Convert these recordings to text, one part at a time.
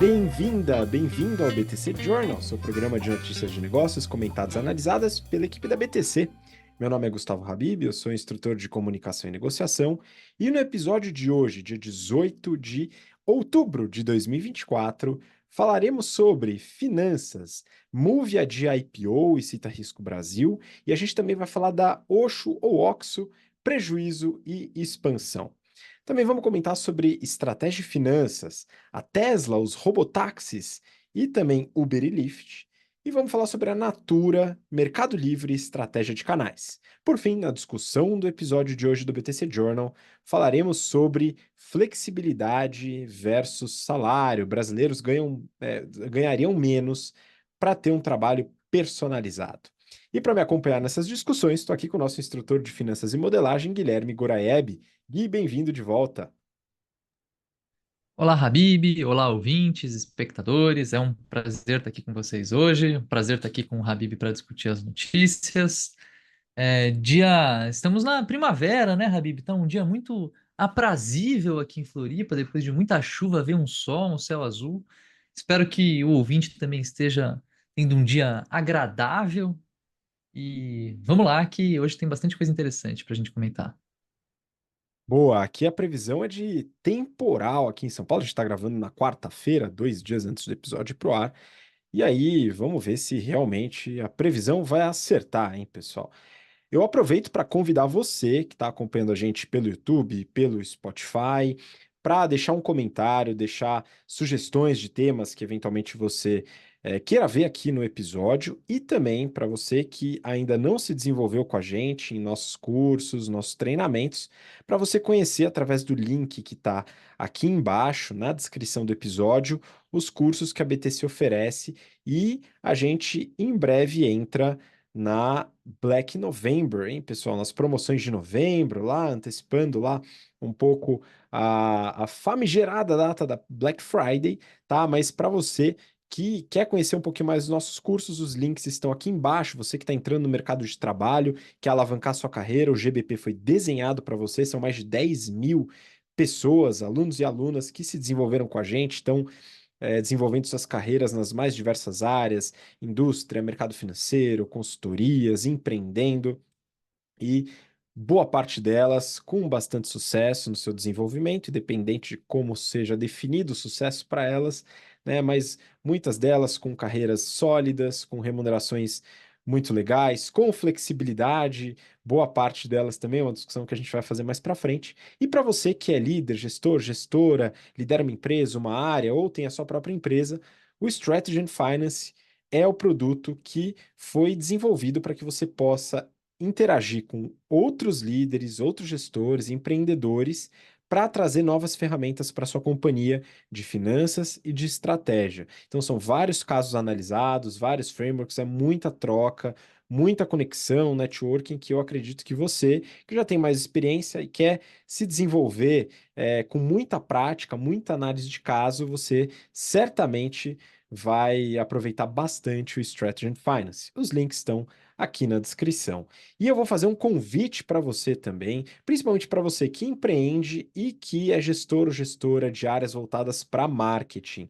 Bem-vinda, bem-vindo ao BTC Journal, seu programa de notícias de negócios comentadas e analisadas pela equipe da BTC. Meu nome é Gustavo Habib, eu sou instrutor de comunicação e negociação, e no episódio de hoje, dia 18 de outubro de 2024, falaremos sobre finanças, Move adia IPO e cita Risco Brasil, e a gente também vai falar da Oxo ou Oxo, prejuízo e expansão. Também vamos comentar sobre estratégia de finanças, a Tesla, os robotáxis e também Uber e Lyft. E vamos falar sobre a Natura, Mercado Livre e estratégia de canais. Por fim, na discussão do episódio de hoje do BTC Journal, falaremos sobre flexibilidade versus salário. Brasileiros ganhariam menos para ter um trabalho personalizado. E para me acompanhar nessas discussões, estou aqui com o nosso instrutor de finanças e modelagem, Guilherme Goraeb. Gui, bem-vindo de volta. Olá, Habib. Olá, ouvintes, espectadores. É um prazer estar aqui com vocês hoje. Um prazer estar aqui com o Habib para discutir as notícias. Estamos na primavera, né, Habib? Então, um dia muito aprazível aqui em Floripa. Depois de muita chuva, veio um sol, um céu azul. Espero que o ouvinte também esteja tendo um dia agradável. E vamos lá, que hoje tem bastante coisa interessante para a gente comentar. Boa, aqui a previsão é de temporal aqui em São Paulo. A gente está gravando na quarta-feira, 2 dias antes do episódio ir pro ar. E aí, vamos ver se realmente a previsão vai acertar, hein, pessoal? Eu aproveito para convidar você que está acompanhando a gente pelo YouTube, pelo Spotify, para deixar um comentário, deixar sugestões de temas que eventualmente você queira ver aqui no episódio, e também para você que ainda não se desenvolveu com a gente em nossos cursos, nossos treinamentos, para você conhecer através do link que está aqui embaixo na descrição do episódio os cursos que a BTC oferece, e a gente em breve entra na Black November, hein, pessoal? Nas promoções de novembro, lá, antecipando lá um pouco a famigerada data da Black Friday, tá? Mas para você que quer conhecer um pouquinho mais dos nossos cursos, os links estão aqui embaixo. Você que está entrando no mercado de trabalho, quer alavancar sua carreira, o GBP foi desenhado para você, são mais de 10 mil pessoas, alunos e alunas que se desenvolveram com a gente, estão desenvolvendo suas carreiras nas mais diversas áreas, indústria, mercado financeiro, consultorias, empreendendo, e boa parte delas com bastante sucesso no seu desenvolvimento, independente de como seja definido o sucesso para elas, né? Mas muitas delas com carreiras sólidas, com remunerações muito legais, com flexibilidade, boa parte delas também é uma discussão que a gente vai fazer mais para frente. E para você que é líder, gestor, gestora, lidera uma empresa, uma área ou tem a sua própria empresa, o Strategy and Finance é o produto que foi desenvolvido para que você possa interagir com outros líderes, outros gestores, empreendedores, para trazer novas ferramentas para sua companhia de finanças e de estratégia. Então, são vários casos analisados, vários frameworks, é muita troca, muita conexão, networking, que eu acredito que você, que já tem mais experiência e quer se desenvolver com muita prática, muita análise de caso, você certamente vai aproveitar bastante o Strategy and Finance. Os links estão aqui na descrição. E eu vou fazer um convite para você também, principalmente para você que empreende e que é gestor ou gestora de áreas voltadas para marketing.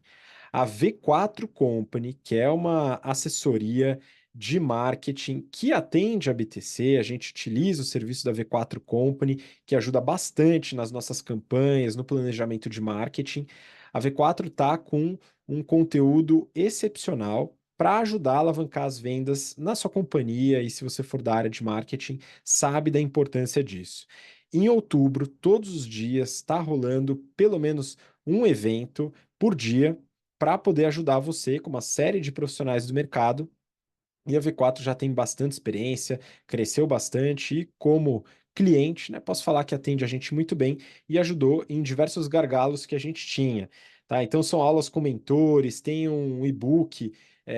A V4 Company, que é uma assessoria de marketing que atende a BTC, a gente utiliza o serviço da V4 Company, que ajuda bastante nas nossas campanhas, no planejamento de marketing. A V4 está com um conteúdo excepcional para ajudar a alavancar as vendas na sua companhia, e se você for da área de marketing, sabe da importância disso. Em outubro, todos os dias, está rolando pelo menos um evento por dia para poder ajudar você com uma série de profissionais do mercado. E a V4 já tem bastante experiência, cresceu bastante e como cliente, né, posso falar que atende a gente muito bem e ajudou em diversos gargalos que a gente tinha, tá? Então são aulas com mentores, tem um e-book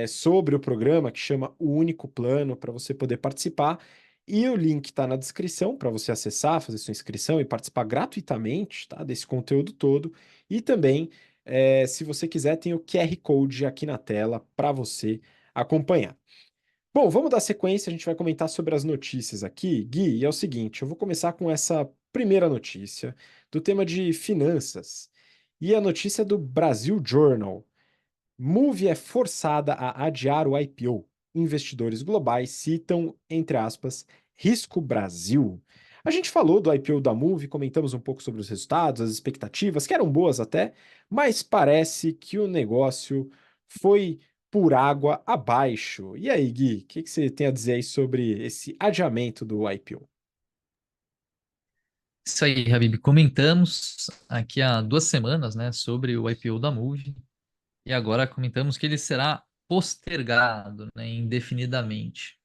sobre o programa que chama O Único Plano para você poder participar, e o link está na descrição para você acessar, fazer sua inscrição e participar gratuitamente, tá, desse conteúdo todo. E também, se você quiser, tem o QR Code aqui na tela para você acompanhar. Bom, vamos dar sequência, a gente vai comentar sobre as notícias aqui. Gui, e é o seguinte, eu vou começar com essa primeira notícia do tema de finanças. E a notícia é do Brasil Journal. Move é forçada a adiar o IPO. Investidores globais citam, entre aspas, risco Brasil. A gente falou do IPO da Move, comentamos um pouco sobre os resultados, as expectativas, que eram boas até, mas parece que o negócio foi por água abaixo. E aí, Gui, o que você tem a dizer aí sobre esse adiamento do IPO? Isso aí, Habib. Comentamos aqui há 2 semanas, né, sobre o IPO da Move e agora comentamos que ele será postergado, né, indefinidamente.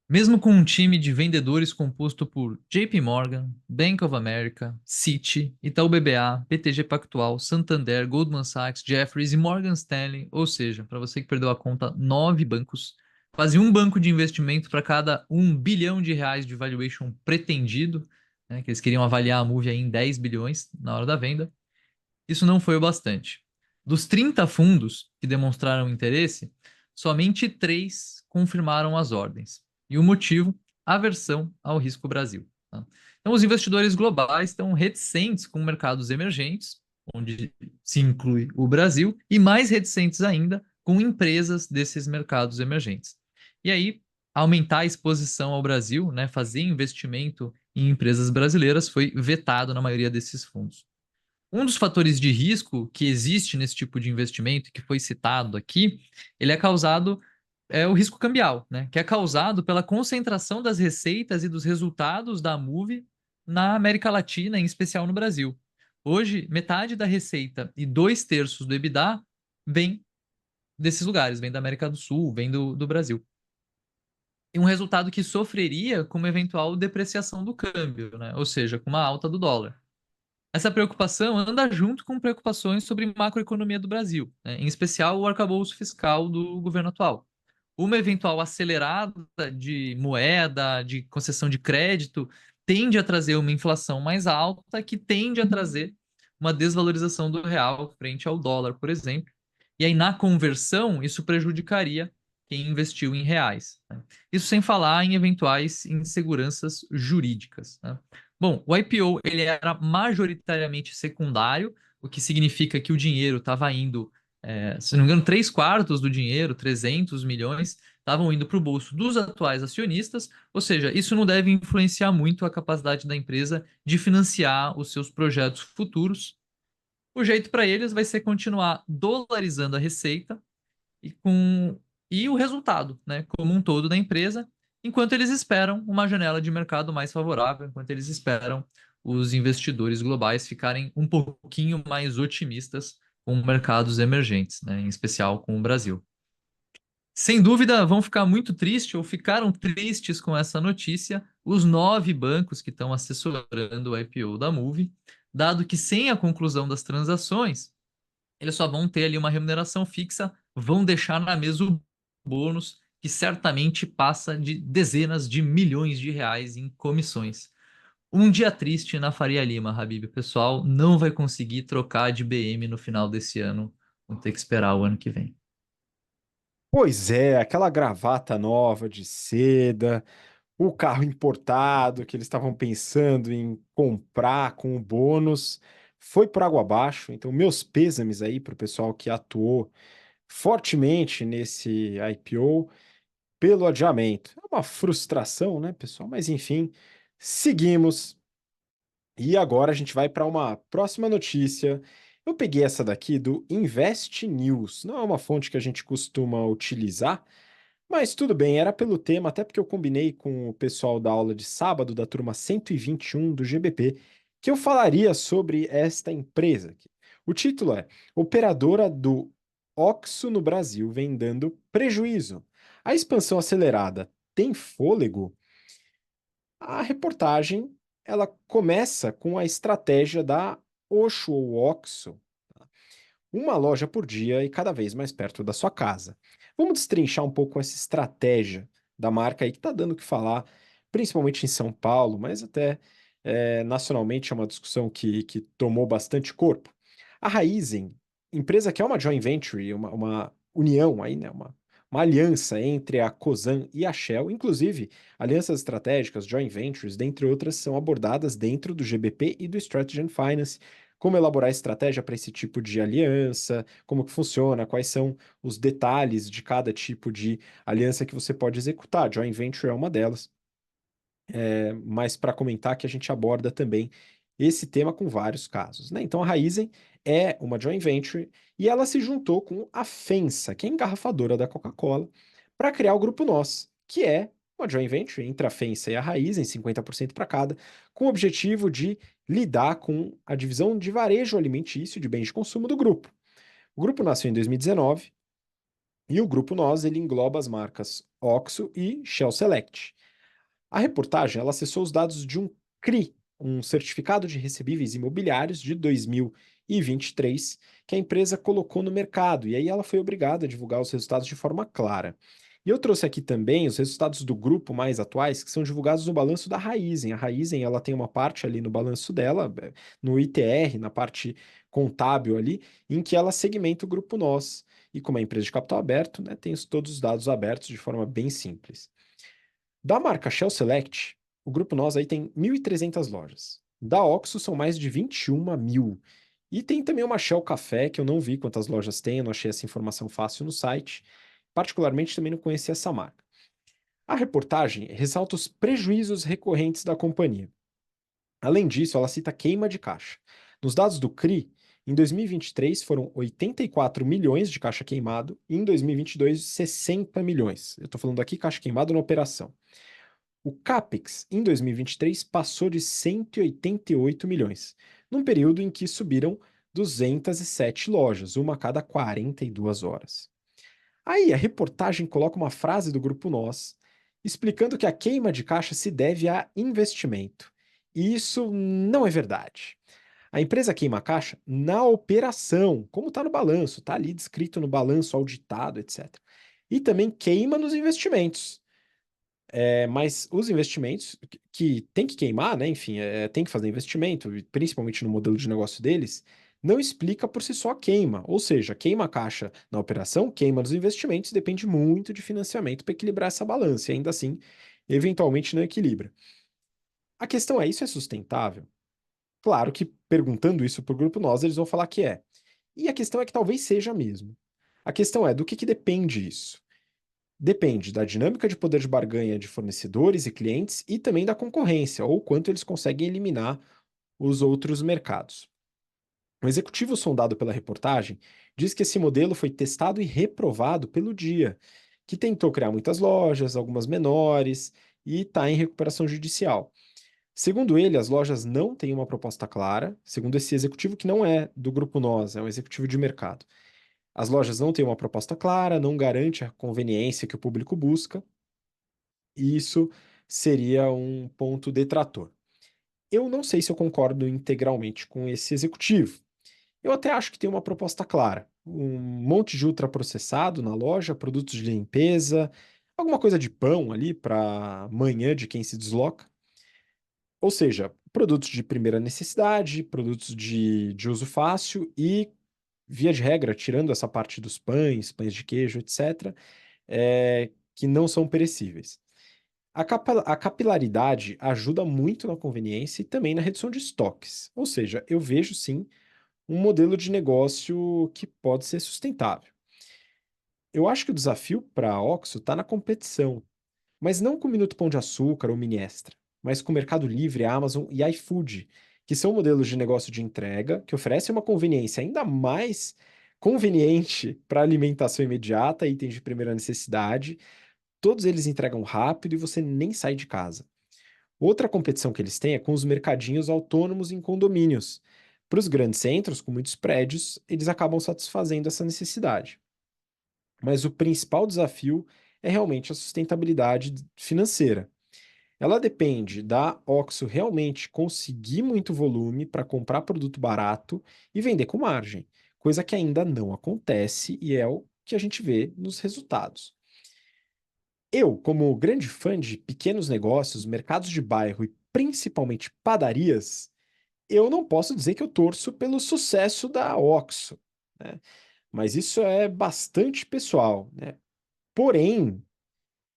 Mesmo com um time de vendedores composto por JP Morgan, Bank of America, Citi, Itaú BBA, BTG Pactual, Santander, Goldman Sachs, Jefferies e Morgan Stanley, ou seja, para você que perdeu a conta, 9 bancos, quase um banco de investimento para cada R$ 1 bilhão de valuation pretendido, né, que eles queriam avaliar a Move aí em 10 bilhões na hora da venda. Isso não foi o bastante. Dos 30 fundos que demonstraram interesse, somente 3 confirmaram as ordens. E o motivo? Aversão ao risco Brasil. Tá? Então, os investidores globais estão reticentes com mercados emergentes, onde se inclui o Brasil, e mais reticentes ainda com empresas desses mercados emergentes. E aí, aumentar a exposição ao Brasil, né, fazer investimento em empresas brasileiras, foi vetado na maioria desses fundos. Um dos fatores de risco que existe nesse tipo de investimento, que foi citado aqui, ele é causado, o risco cambial, né? Que é causado pela concentração das receitas e dos resultados da Move na América Latina, em especial no Brasil. Hoje, metade da receita e 2/3 do EBITDA vem desses lugares, vem da América do Sul, vem do Brasil. E um resultado que sofreria com uma eventual depreciação do câmbio, né? Ou seja, com uma alta do dólar. Essa preocupação anda junto com preocupações sobre macroeconomia do Brasil, né? Em especial o arcabouço fiscal do governo atual. Uma eventual acelerada de moeda, de concessão de crédito, tende a trazer uma inflação mais alta, que tende a trazer uma desvalorização do real frente ao dólar, por exemplo. E aí, na conversão, isso prejudicaria quem investiu em reais, né? Isso sem falar em eventuais inseguranças jurídicas, né? Bom, o IPO ele era majoritariamente secundário, o que significa que o dinheiro estava indo, se não me engano, 3/4 do dinheiro, 300 milhões, estavam indo para o bolso dos atuais acionistas, ou seja, isso não deve influenciar muito a capacidade da empresa de financiar os seus projetos futuros. O jeito para eles vai ser continuar dolarizando a receita e com e o resultado, né, como um todo da empresa, enquanto eles esperam uma janela de mercado mais favorável, enquanto eles esperam os investidores globais ficarem um pouquinho mais otimistas com mercados emergentes, né, em especial com o Brasil. Sem dúvida, vão ficar muito tristes ou ficaram tristes com essa notícia os 9 bancos que estão assessorando o IPO da Move, dado que sem a conclusão das transações, eles só vão ter ali uma remuneração fixa, vão deixar na mesa o bônus, que certamente passa de dezenas de milhões de reais em comissões. Um dia triste na Faria Lima, Habib. O pessoal não vai conseguir trocar de BM no final desse ano. Vão ter que esperar o ano que vem. Pois é, aquela gravata nova de seda, o carro importado que eles estavam pensando em comprar com o bônus, foi por água abaixo. Então, meus pêsames aí para o pessoal que atuou fortemente nesse IPO pelo adiamento. É uma frustração, né, pessoal? Mas enfim, seguimos. E agora a gente vai para uma próxima notícia. Eu peguei essa daqui do Invest News. Não é uma fonte que a gente costuma utilizar, mas tudo bem, era pelo tema, até porque eu combinei com o pessoal da aula de sábado da turma 121 do GBP, que eu falaria sobre esta empresa aqui. O título é Operadora do OXXO no Brasil vem dando prejuízo. A expansão acelerada tem fôlego? A reportagem ela começa com a estratégia da Oxo ou OXXO, uma loja por dia e cada vez mais perto da sua casa. Vamos destrinchar um pouco essa estratégia da marca aí que está dando o que falar, principalmente em São Paulo, mas até nacionalmente é uma discussão que tomou bastante corpo. A Raizen, empresa que é uma joint venture, uma união aí, né, uma aliança entre a Cosan e a Shell, inclusive alianças estratégicas, joint ventures, dentre outras, são abordadas dentro do GBP e do Strategy and Finance, como elaborar estratégia para esse tipo de aliança, como que funciona, quais são os detalhes de cada tipo de aliança que você pode executar. Joint venture é uma delas. Mas para comentar que a gente aborda também esse tema com vários casos, né? Então a Raizen é uma joint venture e ela se juntou com a FEMSA, que é a engarrafadora da Coca-Cola, para criar o Grupo Nós, que é uma joint venture entre a FEMSA e a Raizen, 50% para cada, com o objetivo de lidar com a divisão de varejo alimentício de bens de consumo do grupo. O grupo nasceu em 2019 e o Grupo Nós ele engloba as marcas OXXO e Shell Select. A reportagem ela acessou os dados de um CRI, um Certificado de Recebíveis Imobiliários de 2023, que a empresa colocou no mercado, e aí ela foi obrigada a divulgar os resultados de forma clara. E eu trouxe aqui também os resultados do grupo mais atuais, que são divulgados no balanço da Raizen. A Raizen ela tem uma parte ali no balanço dela, no ITR, na parte contábil ali, em que ela segmenta o grupo Nós. E como é empresa de capital aberto, né, tem todos os dados abertos de forma bem simples. Da marca Shell Select, o Grupo Nós aí tem 1.300 lojas. Da Oxxo são mais de 21 mil. E tem também uma Shell Café, que eu não vi quantas lojas tem, eu não achei essa informação fácil no site. Particularmente também não conheci essa marca. A reportagem ressalta os prejuízos recorrentes da companhia. Além disso, ela cita queima de caixa. Nos dados do CRI, em 2023 foram 84 milhões de caixa queimado e em 2022 60 milhões. Eu estou falando aqui caixa queimado na operação. O CAPEX, em 2023, passou de 188 milhões, num período em que subiram 207 lojas, uma a cada 42 horas. Aí a reportagem coloca uma frase do Grupo Nós, explicando que a queima de caixa se deve a investimento. E isso não é verdade. A empresa queima a caixa na operação, como está no balanço, está ali descrito no balanço auditado, etc. E também queima nos investimentos. Mas os investimentos que tem que queimar, né? Enfim, tem que fazer investimento, principalmente no modelo de negócio deles, não explica por si só a queima. Ou seja, queima a caixa na operação, queima nos investimentos, depende muito de financiamento para equilibrar essa balança, e ainda assim, eventualmente não equilibra. A questão é, isso é sustentável? Claro que perguntando isso para o grupo nós, eles vão falar que é. E a questão é que talvez seja mesmo. A questão é do que depende isso? Depende da dinâmica de poder de barganha de fornecedores e clientes e também da concorrência, ou quanto eles conseguem eliminar os outros mercados. O executivo sondado pela reportagem diz que esse modelo foi testado e reprovado pelo Dia, que tentou criar muitas lojas, algumas menores, e está em recuperação judicial. Segundo ele, as lojas não têm uma proposta clara, segundo esse executivo que não é do Grupo Nós, é um executivo de mercado. As lojas não têm uma proposta clara, não garante a conveniência que o público busca, e isso seria um ponto detrator. Eu não sei se eu concordo integralmente com esse executivo. Eu até acho que tem uma proposta clara. Um monte de ultraprocessado na loja, produtos de limpeza, alguma coisa de pão ali para manhã de quem se desloca. Ou seja, produtos de primeira necessidade, produtos de uso fácil e, via de regra, tirando essa parte dos pães, pães de queijo, etc., que não são perecíveis. A capilaridade ajuda muito na conveniência e também na redução de estoques. Ou seja, eu vejo sim um modelo de negócio que pode ser sustentável. Eu acho que o desafio para a Oxo está na competição, mas não com o Minuto Pão de Açúcar ou Mini Extra, mas com o Mercado Livre, Amazon e iFood, que são modelos de negócio de entrega que oferecem uma conveniência ainda mais conveniente para alimentação imediata, itens de primeira necessidade. Todos eles entregam rápido e você nem sai de casa. Outra competição que eles têm é com os mercadinhos autônomos em condomínios. Para os grandes centros, com muitos prédios, eles acabam satisfazendo essa necessidade. Mas o principal desafio é realmente a sustentabilidade financeira. Ela depende da Oxo realmente conseguir muito volume para comprar produto barato e vender com margem, coisa que ainda não acontece e é o que a gente vê nos resultados. Eu, como grande fã de pequenos negócios, mercados de bairro e principalmente padarias, eu não posso dizer que eu torço pelo sucesso da Oxo, né? Mas isso é bastante pessoal, né? Porém,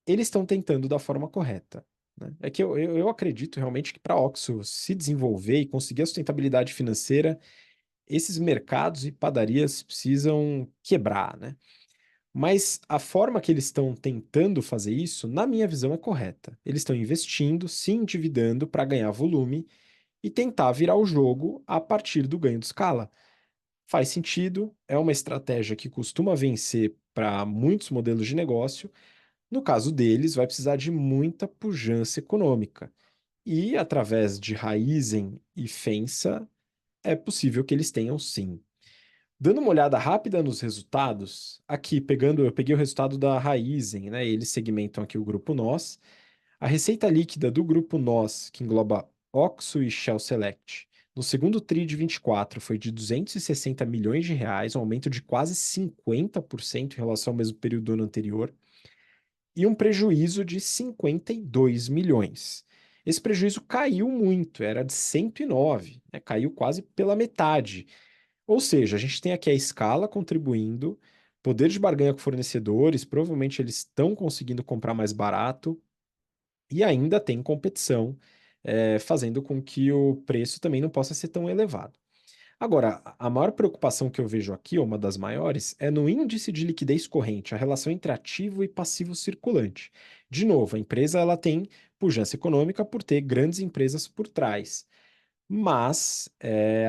eles estão tentando da forma correta, né? É que eu acredito realmente que para a Oxo se desenvolver e conseguir a sustentabilidade financeira, esses mercados e padarias precisam quebrar, né? Mas a forma que eles estão tentando fazer isso, na minha visão, é correta. Eles estão investindo, se endividando para ganhar volume e tentar virar o jogo a partir do ganho de escala. Faz sentido, é uma estratégia que costuma vencer para muitos modelos de negócio. No caso deles, vai precisar de muita pujança econômica. E através de Raizen e Fensa, é possível que eles tenham sim. Dando uma olhada rápida nos resultados, aqui eu peguei o resultado da Raizen, né? Eles segmentam aqui o grupo Nós. A receita líquida do grupo Nós, que engloba Oxo e Shell Select, no segundo TRI de 24 foi de 260 milhões de reais, um aumento de quase 50% em relação ao mesmo período do ano anterior, e um prejuízo de 52 milhões. Esse prejuízo caiu muito, era de 109, né? Caiu quase pela metade. Ou seja, a gente tem aqui a escala contribuindo, poder de barganha com fornecedores, provavelmente eles estão conseguindo comprar mais barato, e ainda tem competição, fazendo com que o preço também não possa ser tão elevado. Agora, a maior preocupação que eu vejo aqui, ou uma das maiores, é no índice de liquidez corrente, a relação entre ativo e passivo circulante. De novo, a empresa ela tem pujança econômica por ter grandes empresas por trás, mas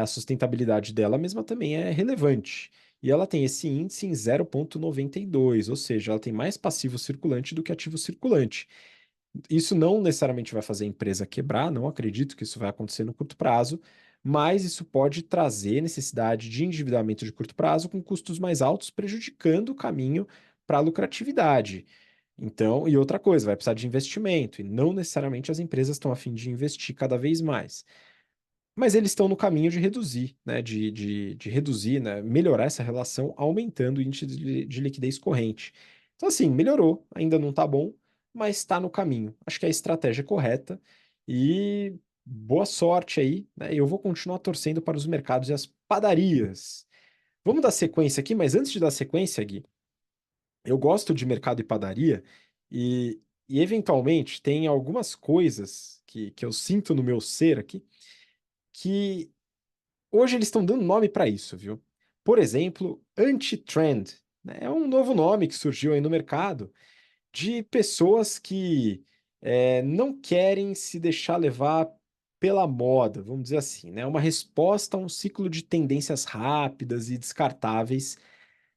a sustentabilidade dela mesma também é relevante. E ela tem esse índice em 0,92, ou seja, ela tem mais passivo circulante do que ativo circulante. Isso não necessariamente vai fazer a empresa quebrar, não acredito que isso vai acontecer no curto prazo, mas isso pode trazer necessidade de endividamento de curto prazo com custos mais altos, prejudicando o caminho para a lucratividade. Então, e outra coisa, vai precisar de investimento, e não necessariamente as empresas estão a fim de investir cada vez mais. Mas eles estão no caminho de reduzir, né? De reduzir, né? Melhorar essa relação, aumentando o índice de liquidez corrente. Então, assim, melhorou, ainda não está bom, mas está no caminho. Acho que é a estratégia correta e boa sorte aí, né? Eu vou continuar torcendo para os mercados e as padarias. Vamos dar sequência aqui, mas antes de dar sequência, Gui, eu gosto de mercado e padaria e, e eventualmente tem algumas coisas que eu sinto no meu ser aqui que hoje eles estão dando nome para isso, viu? Por exemplo, anti-trend, né? É um novo nome que surgiu aí no mercado de pessoas que não querem se deixar levar pela moda, vamos dizer assim, né? Uma resposta a um ciclo de tendências rápidas e descartáveis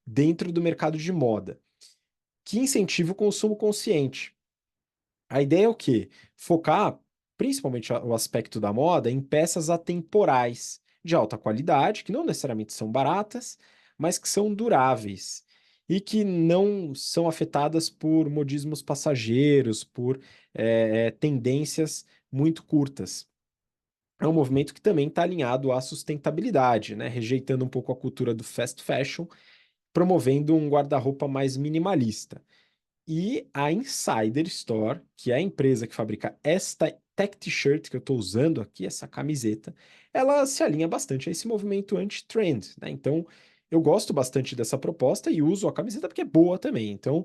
dentro do mercado de moda, que incentiva o consumo consciente. A ideia é o quê? Focar, principalmente o aspecto da moda, em peças atemporais, de alta qualidade, que não necessariamente são baratas, mas que são duráveis e que não são afetadas por modismos passageiros, por tendências muito curtas. É um movimento que também está alinhado à sustentabilidade, né? Rejeitando um pouco a cultura do fast fashion, promovendo um guarda-roupa mais minimalista. E a Insider Store, que é a empresa que fabrica esta tech t-shirt que eu estou usando aqui, essa camiseta, ela se alinha bastante a esse movimento anti-trend, né? Então, eu gosto bastante dessa proposta e uso a camiseta porque é boa também. Então,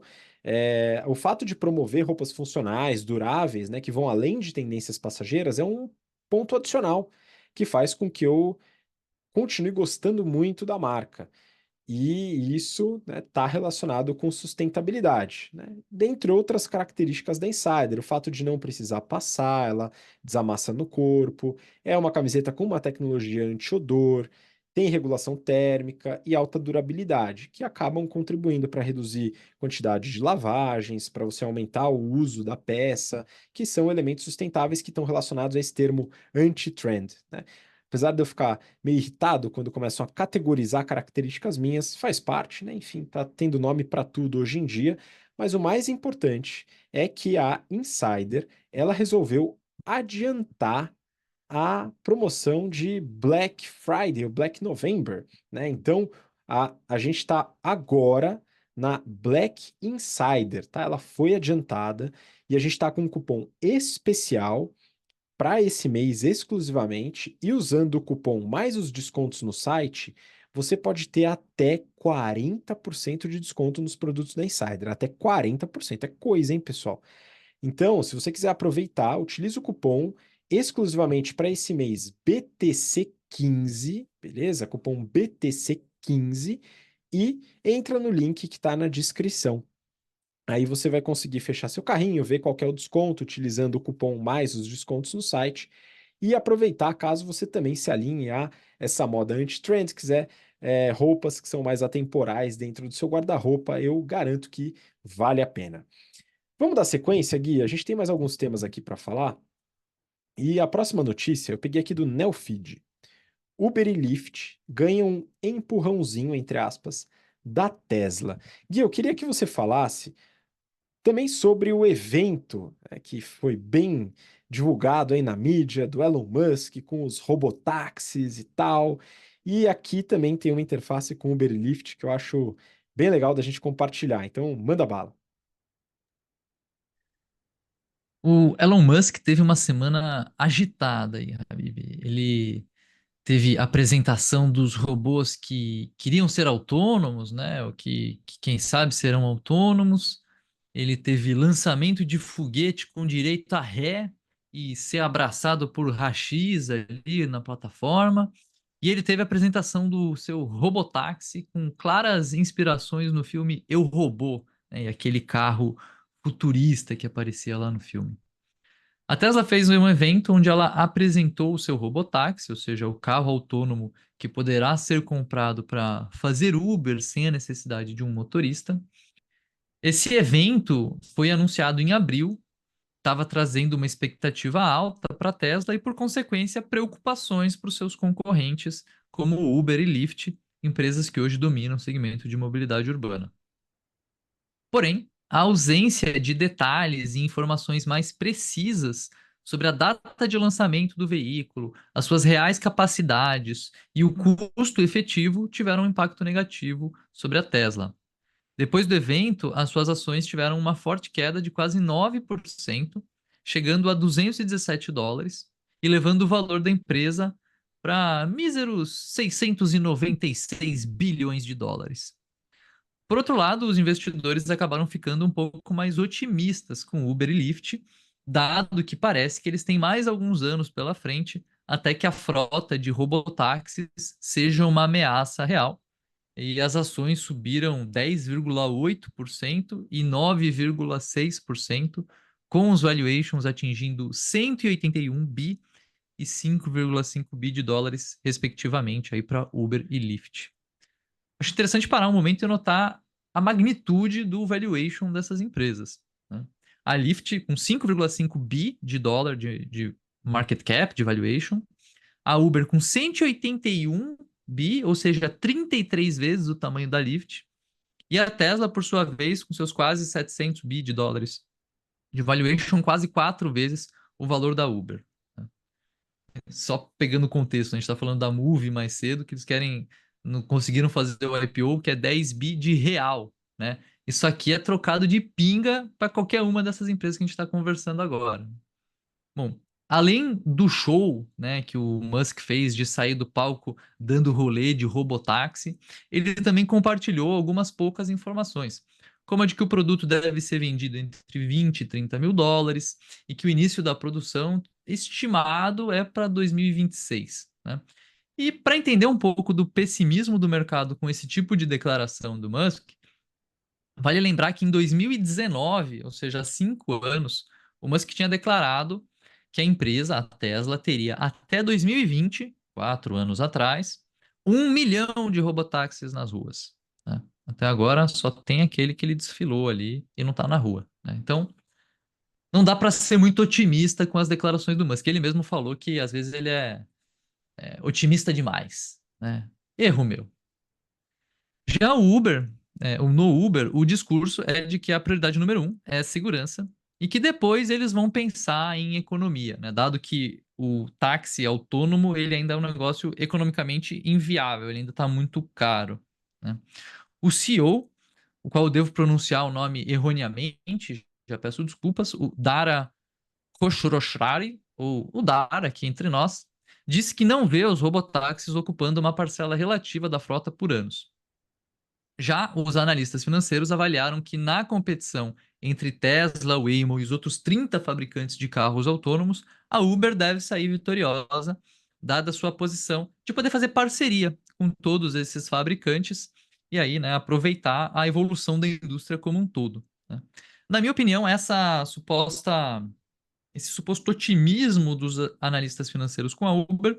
o fato de promover roupas funcionais, duráveis, né, que vão além de tendências passageiras, é um ponto adicional que faz com que eu continue gostando muito da marca. E isso está relacionado com sustentabilidade, né? Dentre outras características da Insider, o fato de não precisar passar, ela desamassa no corpo, é uma camiseta com uma tecnologia anti-odor, tem regulação térmica e alta durabilidade, que acabam contribuindo para reduzir quantidade de lavagens, para você aumentar o uso da peça, que são elementos sustentáveis que estão relacionados a esse termo anti-trend, né? Apesar de eu ficar meio irritado quando começam a categorizar características minhas, faz parte, né? Enfim, tá tendo nome para tudo hoje em dia. Mas o mais importante é que a Insider, ela resolveu adiantar a promoção de Black Friday, o Black November, né? Então, a gente está agora na Black Insider, tá? Ela foi adiantada e a gente está com um cupom especial para esse mês exclusivamente e usando o cupom mais os descontos no site, você pode ter até 40% de desconto nos produtos da Insider. Até 40%. É coisa, hein, pessoal? Então, se você quiser aproveitar, utilize o cupom exclusivamente para esse mês BTC15 BTC15, beleza? Cupom BTC15 e entra no link que está na descrição. Aí você vai conseguir fechar seu carrinho, ver qual que é o desconto, utilizando o cupom mais os descontos no site e aproveitar caso você também se alinhe a essa moda anti-trend, quiser roupas que são mais atemporais dentro do seu guarda-roupa, eu garanto que vale a pena. Vamos dar sequência, Gui? A gente tem mais alguns temas aqui para falar. E a próxima notícia eu peguei aqui do Neofeed. Uber e Lyft ganham um empurrãozinho, entre aspas, da Tesla. Gui, eu queria que você falasse também sobre o evento, que foi bem divulgado aí na mídia, do Elon Musk, com os robotáxis e tal. E aqui também tem uma interface com Uber e Lyft que eu acho bem legal da gente compartilhar. Então, manda bala. O Elon Musk teve uma semana agitada aí, Habib. Ele teve a apresentação dos robôs que queriam ser autônomos, né? Ou que quem sabe serão autônomos. Ele teve lançamento de foguete com direito a ré e ser abraçado por rachis ali na plataforma. E ele teve a apresentação do seu robotáxi com claras inspirações no filme Eu, Robô, né? E aquele carro futurista que aparecia lá no filme. A Tesla fez um evento onde ela apresentou o seu robotáxi, ou seja, o carro autônomo que poderá ser comprado para fazer Uber sem a necessidade de um motorista. Esse evento foi anunciado em abril, estava trazendo uma expectativa alta para a Tesla e, por consequência, preocupações para os seus concorrentes, como Uber e Lyft, empresas que hoje dominam o segmento de mobilidade urbana. Porém, a ausência de detalhes e informações mais precisas sobre a data de lançamento do veículo, as suas reais capacidades e o custo efetivo tiveram um impacto negativo sobre a Tesla. Depois do evento, as suas ações tiveram uma forte queda de quase 9%, chegando a US$ 217 e levando o valor da empresa para míseros 696 bilhões de dólares. Por outro lado, os investidores acabaram ficando um pouco mais otimistas com Uber e Lyft, dado que parece que eles têm mais alguns anos pela frente até que a frota de robotáxis seja uma ameaça real. E as ações subiram 10,8% e 9,6%, com os valuations atingindo 181 bi e 5,5 bi de dólares, respectivamente, aí para Uber e Lyft. Acho interessante parar um momento e notar a magnitude do valuation dessas empresas, né? A Lyft com 5,5 bi de dólar de market cap, de valuation. A Uber com 181 bi, ou seja, 33 vezes o tamanho da Lyft. E a Tesla, por sua vez, com seus quase 700 bi de dólares de valuation, quase 4 vezes o valor da Uber, né? Só pegando o contexto, a gente está falando da Move mais cedo, que eles querem, não conseguiram fazer o IPO, que é 10 bi de real, né? Isso aqui é trocado de pinga para qualquer uma dessas empresas que a gente está conversando agora. Bom, além do show, né, que o Musk fez de sair do palco dando rolê de robotáxi, ele também compartilhou algumas poucas informações, como a de que o produto deve ser vendido entre 20 e 30 mil dólares e que o início da produção estimado é para 2026, né? E para entender um pouco do pessimismo do mercado com esse tipo de declaração do Musk, vale lembrar que em 2019, ou seja, há 5 anos, o Musk tinha declarado que a empresa, a Tesla, teria até 2020, 4 anos atrás, 1 milhão de robotáxis nas ruas, né? Até agora só tem aquele que ele desfilou ali e não está na rua, né? Então, não dá para ser muito otimista com as declarações do Musk. Ele mesmo falou que às vezes ele é otimista demais, né? Erro meu. Já o Uber, no Uber, o discurso é de que a prioridade número um é segurança e que depois eles vão pensar em economia, né? Dado que o táxi autônomo ele ainda é um negócio economicamente inviável, ele ainda está muito caro, né? O CEO, o qual eu devo pronunciar o nome erroneamente, já peço desculpas, o Dara Khosrowshahi, ou o Dara aqui entre nós, disse que não vê os robotáxis ocupando uma parcela relativa da frota por anos. Já os analistas financeiros avaliaram que na competição entre Tesla, Waymo e os outros 30 fabricantes de carros autônomos, a Uber deve sair vitoriosa, dada a sua posição, de poder fazer parceria com todos esses fabricantes e aí, né, aproveitar a evolução da indústria como um todo, né? Na minha opinião, esse suposto otimismo dos analistas financeiros com a Uber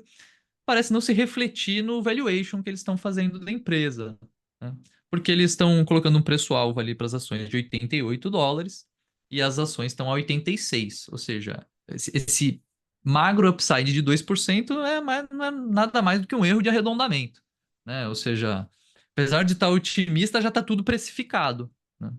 parece não se refletir no valuation que eles estão fazendo da empresa, né? Porque eles estão colocando um preço-alvo ali para as ações de US$ 88 e as ações estão a 86, ou seja, esse magro upside de 2% não é nada mais do que um erro de arredondamento, né? Ou seja, apesar de estar otimista, já está tudo precificado, né?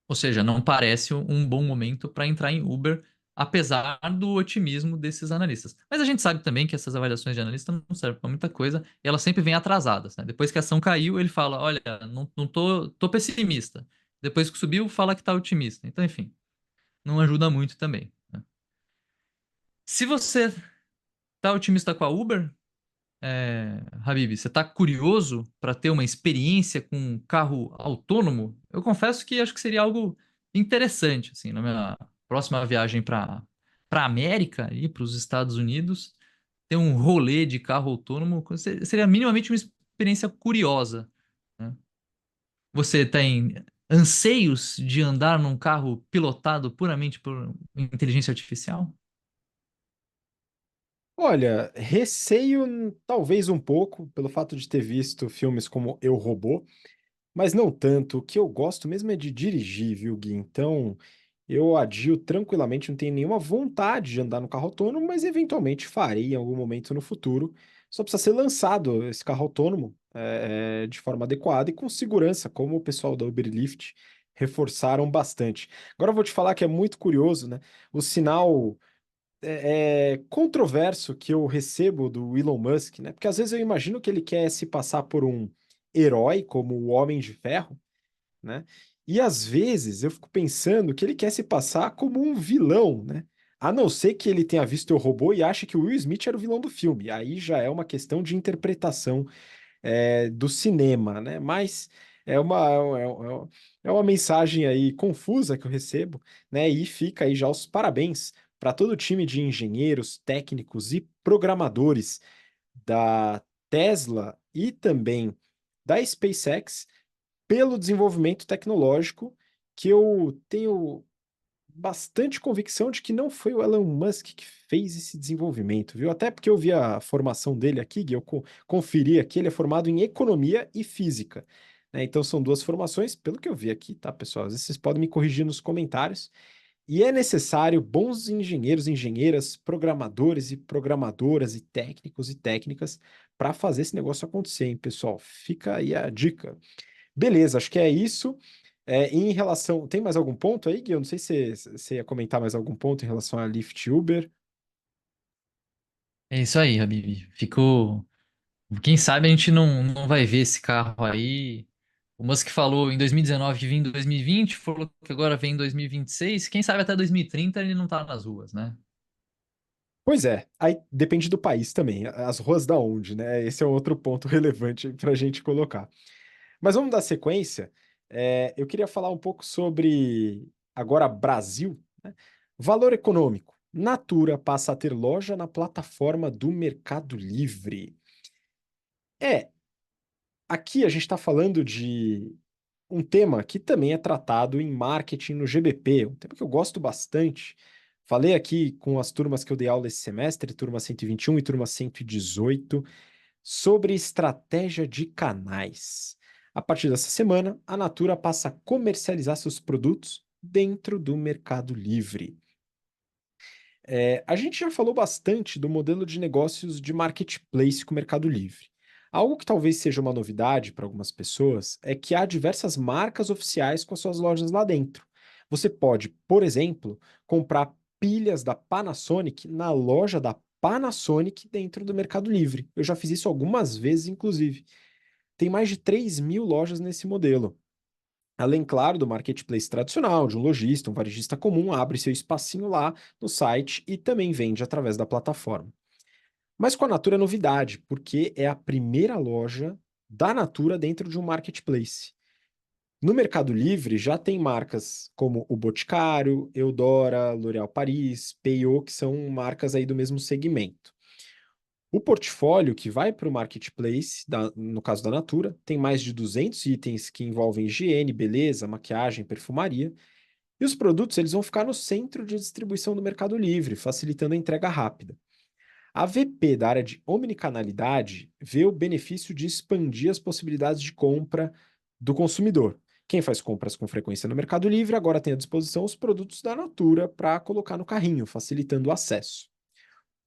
Ou seja, não parece um bom momento para entrar em Uber, apesar do otimismo desses analistas. Mas a gente sabe também que essas avaliações de analista não servem para muita coisa e elas sempre vêm atrasadas, né? Depois que a ação caiu, ele fala: Olha, não tô pessimista. Depois que subiu, fala que está otimista. Então, enfim, não ajuda muito também, né? Se você está otimista com a Uber, Habib, você está curioso para ter uma experiência com um carro autônomo? Eu confesso que acho que seria algo interessante, assim, na minha próxima viagem para América e para os Estados Unidos, ter um rolê de carro autônomo seria minimamente uma experiência curiosa, né? Você tem anseios de andar num carro pilotado puramente por inteligência artificial? Olha, receio talvez um pouco pelo fato de ter visto filmes como Eu, Robô, mas não tanto. O que eu gosto mesmo é de dirigir, viu, Gui? Então, eu adio tranquilamente, não tenho nenhuma vontade de andar no carro autônomo, mas eventualmente farei em algum momento no futuro. Só precisa ser lançado esse carro autônomo de forma adequada e com segurança, como o pessoal da Uber e Lyft reforçaram bastante. Agora eu vou te falar que é muito curioso, né? O sinal controverso que eu recebo do Elon Musk, né? Porque às vezes eu imagino que ele quer se passar por um herói, como o Homem de Ferro, né? E às vezes eu fico pensando que ele quer se passar como um vilão, né? A não ser que ele tenha visto o robô e ache que o Will Smith era o vilão do filme. Aí já é uma questão de interpretação do cinema, né? Mas é uma mensagem aí confusa que eu recebo, né? E fica aí já os parabéns para todo o time de engenheiros, técnicos e programadores da Tesla e também da SpaceX pelo desenvolvimento tecnológico que eu tenho bastante convicção de que não foi o Elon Musk que fez esse desenvolvimento, viu? Até porque eu vi a formação dele aqui, Gui, eu conferi aqui, ele é formado em economia e física, né? Então são duas formações, pelo que eu vi aqui, tá, pessoal? Às vezes vocês podem me corrigir nos comentários. E é necessário bons engenheiros, engenheiras, programadores e programadoras e técnicos e técnicas para fazer esse negócio acontecer, hein, pessoal? Fica aí a dica. Beleza, acho que é isso. Em relação. Tem mais algum ponto aí, Gui? Eu não sei se você ia comentar mais algum ponto em relação a Lyft Uber. É isso aí, Habib. Ficou. Quem sabe a gente não vai ver esse carro aí. O Musk falou em 2019 que vinha em 2020, falou que agora vem em 2026. Quem sabe até 2030 ele não tá nas ruas, né? Pois é, aí depende do país também, as ruas da onde, né? Esse é um outro ponto relevante para a gente colocar. Mas vamos dar sequência. Eu queria falar um pouco sobre, agora, Brasil, né? Valor econômico. Natura passa a ter loja na plataforma do Mercado Livre. É, aqui a gente está falando de um tema que também é tratado em marketing no GBP, um tema que eu gosto bastante. Falei aqui com as turmas que eu dei aula esse semestre, turma 121 e turma 118, sobre estratégia de canais. A partir dessa semana, a Natura passa a comercializar seus produtos dentro do Mercado Livre. A gente já falou bastante do modelo de negócios de marketplace com o Mercado Livre. Algo que talvez seja uma novidade para algumas pessoas é que há diversas marcas oficiais com as suas lojas lá dentro. Você pode, por exemplo, comprar pilhas da Panasonic na loja da Panasonic dentro do Mercado Livre. Eu já fiz isso algumas vezes, inclusive. Tem mais de 3.000 lojas nesse modelo. Além, claro, do marketplace tradicional, de um lojista, um varejista comum, abre seu espacinho lá no site e também vende através da plataforma. Mas com a Natura é novidade, porque é a primeira loja da Natura dentro de um marketplace. No Mercado Livre já tem marcas como o Boticário, Eudora, L'Oréal Paris, Peio, que são marcas aí do mesmo segmento. O portfólio que vai para o marketplace, no caso da Natura, tem mais de 200 itens que envolvem higiene, beleza, maquiagem, perfumaria. E os produtos eles vão ficar no centro de distribuição do Mercado Livre, facilitando a entrega rápida. A VP da área de omnicanalidade vê o benefício de expandir as possibilidades de compra do consumidor. Quem faz compras com frequência no Mercado Livre agora tem à disposição os produtos da Natura para colocar no carrinho, facilitando o acesso.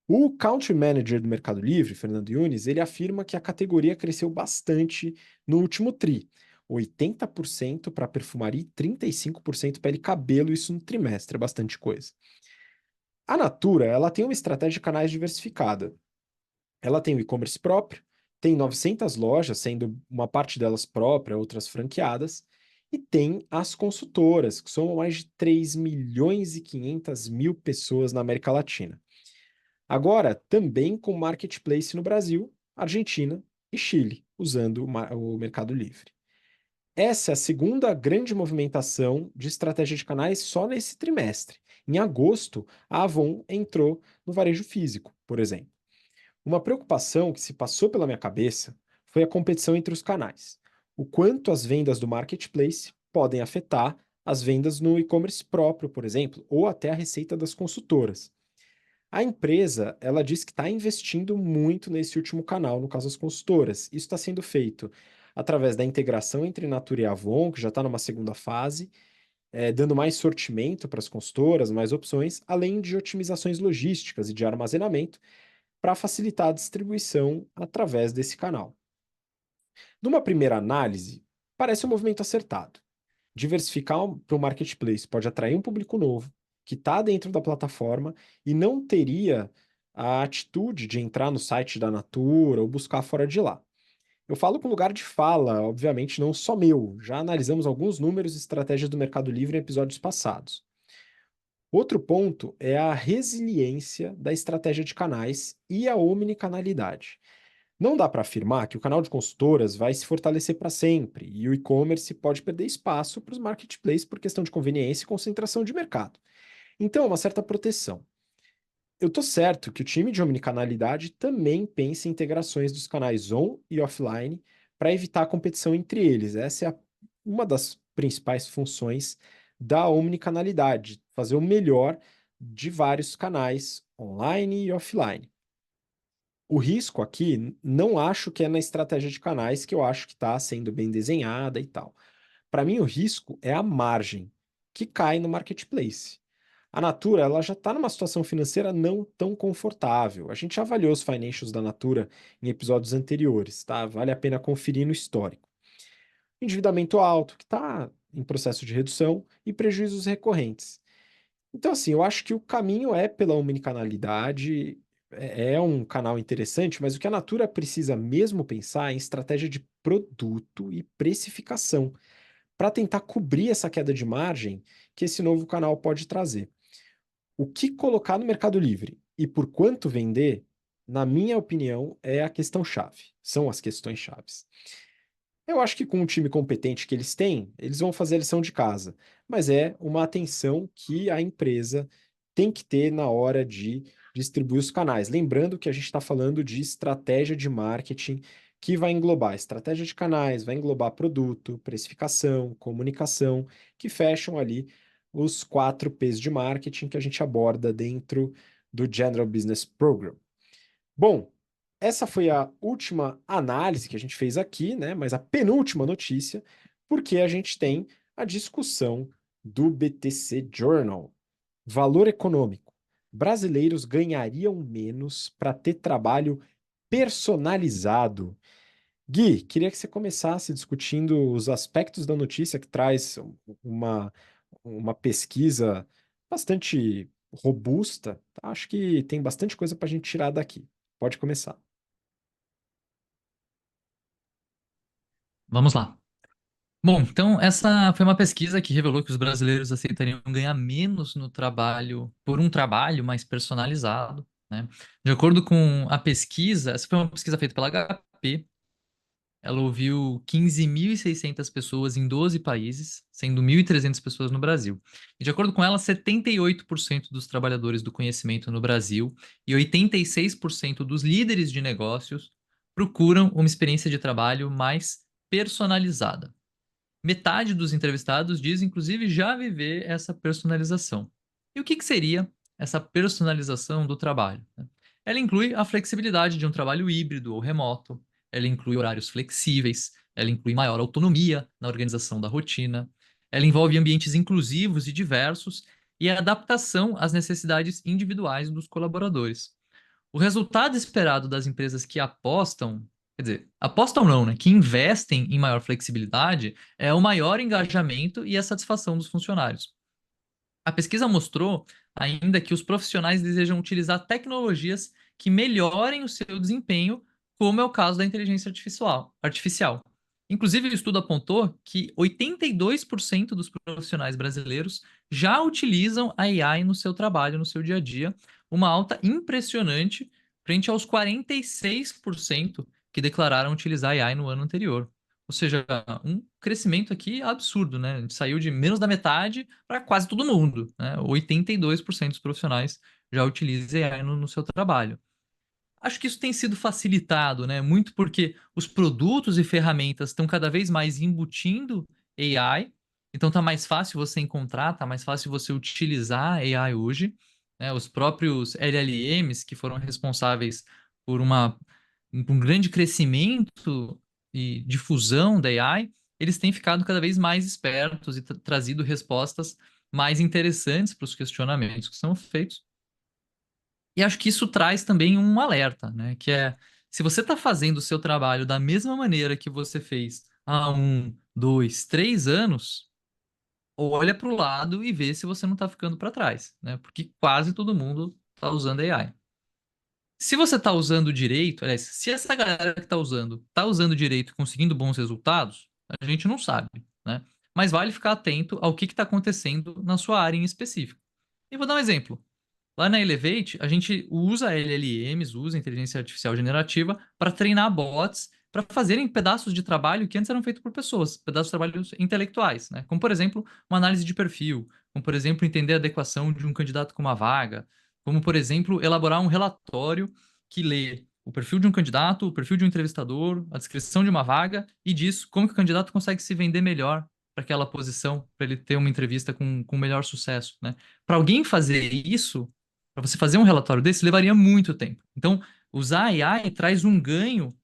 O Country Manager do Mercado Livre, Fernando Yunes, ele afirma que a categoria cresceu bastante no último TRI. 80% para perfumaria e 35% pele e cabelo, isso no trimestre, é bastante coisa. A Natura, ela tem uma estratégia de canais diversificada. Ela tem o e-commerce próprio, tem 900 lojas, sendo uma parte delas própria, outras franqueadas, e tem as consultoras, que somam mais de 3 milhões e 500 mil pessoas na América Latina. Agora, também com marketplace no Brasil, Argentina e Chile, usando o Mercado Livre. Essa é a segunda grande movimentação de estratégia de canais só nesse trimestre. Em agosto, a Avon entrou no varejo físico, por exemplo. Uma preocupação que se passou pela minha cabeça foi a competição entre os canais. O quanto as vendas do marketplace podem afetar as vendas no e-commerce próprio, por exemplo, ou até a receita das consultoras. A empresa, ela diz que está investindo muito nesse último canal, no caso as consultoras. Isso está sendo feito através da integração entre Natura e Avon, que já está numa segunda fase, dando mais sortimento para as consultoras, mais opções, além de otimizações logísticas e de armazenamento para facilitar a distribuição através desse canal. Numa primeira análise, parece um movimento acertado. Diversificar para o marketplace pode atrair um público novo, que está dentro da plataforma e não teria a atitude de entrar no site da Natura ou buscar fora de lá. Eu falo com lugar de fala, obviamente não só meu. Já analisamos alguns números e estratégias do Mercado Livre em episódios passados. Outro ponto é a resiliência da estratégia de canais e a omnicanalidade. Não dá para afirmar que o canal de consultoras vai se fortalecer para sempre e o e-commerce pode perder espaço para os marketplaces por questão de conveniência e concentração de mercado. Então, uma certa proteção. Eu estou certo que o time de omnicanalidade também pensa em integrações dos canais on e offline para evitar a competição entre eles. Essa é uma das principais funções da omnicanalidade, fazer o melhor de vários canais online e offline. O risco aqui, não acho que é na estratégia de canais, que eu acho que está sendo bem desenhada e tal. Para mim, o risco é a margem que cai no marketplace. A Natura, ela já está numa situação financeira não tão confortável. A gente já avaliou os financials da Natura em episódios anteriores, tá? Vale a pena conferir no histórico. Endividamento alto, que está em processo de redução, e prejuízos recorrentes. Então, assim, eu acho que o caminho é pela omnicanalidade, é um canal interessante, mas o que a Natura precisa mesmo pensar é em estratégia de produto e precificação, para tentar cobrir essa queda de margem que esse novo canal pode trazer. O que colocar no Mercado Livre e por quanto vender, na minha opinião, é a questão-chave. São as questões chaves. Eu acho que com o time competente que eles têm, eles vão fazer a lição de casa, mas é uma atenção que a empresa tem que ter na hora de distribuir os canais. Lembrando que a gente está falando de estratégia de marketing que vai englobar estratégia de canais, vai englobar produto, precificação, comunicação, que fecham ali os 4 P's de marketing que a gente aborda dentro do General Business Program. Bom, essa foi a última análise que a gente fez aqui, né? Mas a penúltima notícia, porque a gente tem a discussão do BTC Journal. Valor econômico. Brasileiros ganhariam menos para ter trabalho personalizado. Gui, queria que você começasse discutindo os aspectos da notícia que traz uma, uma pesquisa bastante robusta. Tá? Acho que tem bastante coisa para a gente tirar daqui. Pode começar. Vamos lá. Bom, então essa foi uma pesquisa que revelou que os brasileiros aceitariam ganhar menos no trabalho por um trabalho mais personalizado, né? De acordo com a pesquisa, essa foi uma pesquisa feita pela HP, Ela ouviu 15.600 pessoas em 12 países, sendo 1.300 pessoas no Brasil. E, de acordo com ela, 78% dos trabalhadores do conhecimento no Brasil e 86% dos líderes de negócios procuram uma experiência de trabalho mais personalizada. Metade dos entrevistados diz, inclusive, já viver essa personalização. E o que seria essa personalização do trabalho? Ela inclui a flexibilidade de um trabalho híbrido ou remoto, ela inclui horários flexíveis, ela inclui maior autonomia na organização da rotina, ela envolve ambientes inclusivos e diversos e a adaptação às necessidades individuais dos colaboradores. O resultado esperado das empresas que apostam, quer dizer, apostam não, né? Que investem em maior flexibilidade é o maior engajamento e a satisfação dos funcionários. A pesquisa mostrou ainda que os profissionais desejam utilizar tecnologias que melhorem o seu desempenho, como é o caso da inteligência artificial. Inclusive, o estudo apontou que 82% dos profissionais brasileiros já utilizam a AI no seu trabalho, no seu dia a dia, uma alta impressionante frente aos 46% que declararam utilizar a AI no ano anterior. Ou seja, um crescimento aqui absurdo, né? A gente saiu de menos da metade para quase todo mundo, né? 82% dos profissionais já utilizam AI no seu trabalho. Acho que isso tem sido facilitado, né? Muito porque os produtos e ferramentas estão cada vez mais embutindo AI, então tá mais fácil você encontrar, tá mais fácil você utilizar AI hoje, né? Os próprios LLMs que foram responsáveis por um grande crescimento e difusão da AI, eles têm ficado cada vez mais espertos e trazido respostas mais interessantes para os questionamentos que são feitos. E acho que isso traz também um alerta, né? Que é, se você está fazendo o seu trabalho da mesma maneira que você fez há 1, 2, 3 anos, olha para o lado e vê se você não está ficando para trás, né? Porque quase todo mundo está usando AI. Se você está usando direito, aliás, se essa galera que está usando direito e conseguindo bons resultados, a gente não sabe, né? Mas vale ficar atento ao que está acontecendo na sua área em específico. E vou dar um exemplo. Lá na Elevate, a gente usa LLMs, usa inteligência artificial generativa para treinar bots para fazerem pedaços de trabalho que antes eram feitos por pessoas, pedaços de trabalhos intelectuais, né? Como, por exemplo, uma análise de perfil, como, por exemplo, entender a adequação de um candidato com uma vaga, como, por exemplo, elaborar um relatório que lê o perfil de um candidato, o perfil de um entrevistador, a descrição de uma vaga e diz como que o candidato consegue se vender melhor para aquela posição, para ele ter uma entrevista com melhor sucesso, né? Para alguém fazer isso, para você fazer um relatório desse, levaria muito tempo. Então, usar a AI traz um ganho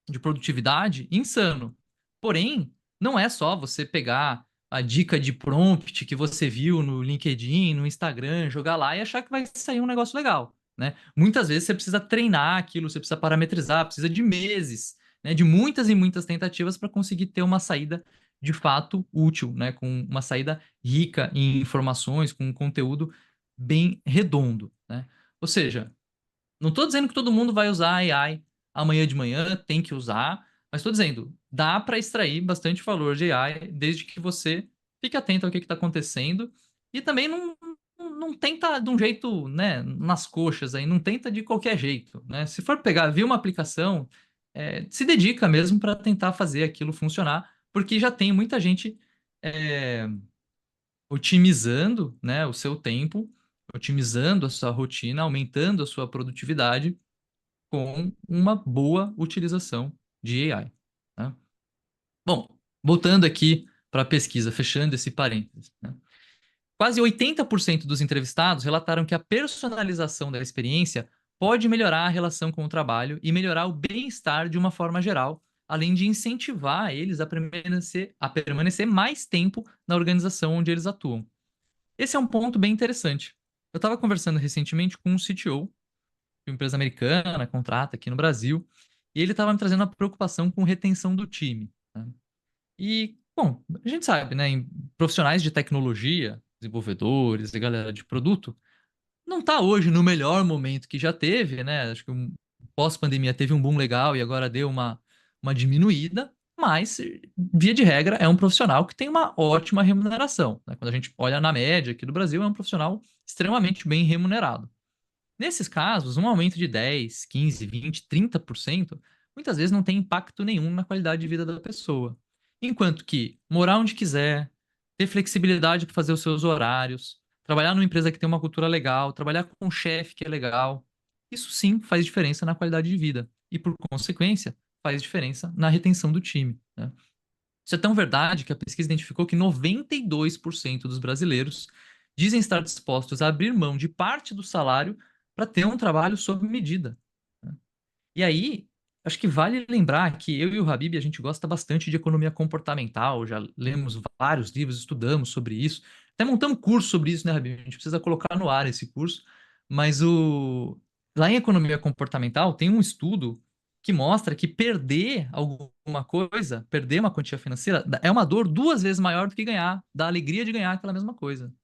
de produtividade insano. Porém, não é só você pegar a dica de prompt que você viu no LinkedIn, no Instagram, jogar lá e achar que vai sair um negócio legal, né? Muitas vezes você precisa treinar aquilo, você precisa parametrizar, precisa de meses, né? De muitas e muitas tentativas para conseguir ter uma saída de fato útil, né? Com uma saída rica em informações, com um conteúdo bem redondo, né? Ou seja, não estou dizendo que todo mundo vai usar a AI amanhã de manhã, tem que usar, mas estou dizendo, dá para extrair bastante valor de AI desde que você fique atento ao que está acontecendo e também não tenta de um jeito, né, nas coxas aí, não tenta de qualquer jeito, né? Se for pegar, ver uma aplicação, se dedica mesmo para tentar fazer aquilo funcionar, porque já tem muita gente é, otimizando, né, o seu tempo, otimizando a sua rotina, aumentando a sua produtividade com uma boa utilização de AI, né? Bom, voltando aqui para a pesquisa, fechando esse parênteses, né? Quase 80% dos entrevistados relataram que a personalização da experiência pode melhorar a relação com o trabalho e melhorar o bem-estar de uma forma geral, além de incentivar eles a permanecer mais tempo na organização onde eles atuam. Esse é um ponto bem interessante. Eu estava conversando recentemente com um CTO de uma empresa americana, contrata aqui no Brasil, e ele estava me trazendo a preocupação com retenção do time, né? E, bom, a gente sabe, né, em profissionais de tecnologia, desenvolvedores e galera de produto, não está hoje no melhor momento que já teve, né? Acho que pós-pandemia teve um boom legal e agora deu uma diminuída, mas, via de regra, é um profissional que tem uma ótima remuneração, né? Quando a gente olha na média aqui do Brasil, é um profissional extremamente bem remunerado. Nesses casos, um aumento de 10, 15, 20, 30% muitas vezes não tem impacto nenhum na qualidade de vida da pessoa. Enquanto que morar onde quiser, ter flexibilidade para fazer os seus horários, trabalhar numa empresa que tem uma cultura legal, trabalhar com um chefe que é legal, isso sim faz diferença na qualidade de vida. E, por consequência, faz diferença na retenção do time, né? Isso é tão verdade que a pesquisa identificou que 92% dos brasileiros dizem estar dispostos a abrir mão de parte do salário para ter um trabalho sob medida, né? E aí, acho que vale lembrar que eu e o Habib, a gente gosta bastante de economia comportamental, já lemos vários livros, estudamos sobre isso, até montamos curso sobre isso, né, Habib? A gente precisa colocar no ar esse curso, mas lá em economia comportamental tem um estudo que mostra que perder alguma coisa, perder uma quantia financeira, é uma dor 2 vezes maior do que ganhar, da alegria de ganhar aquela mesma coisa.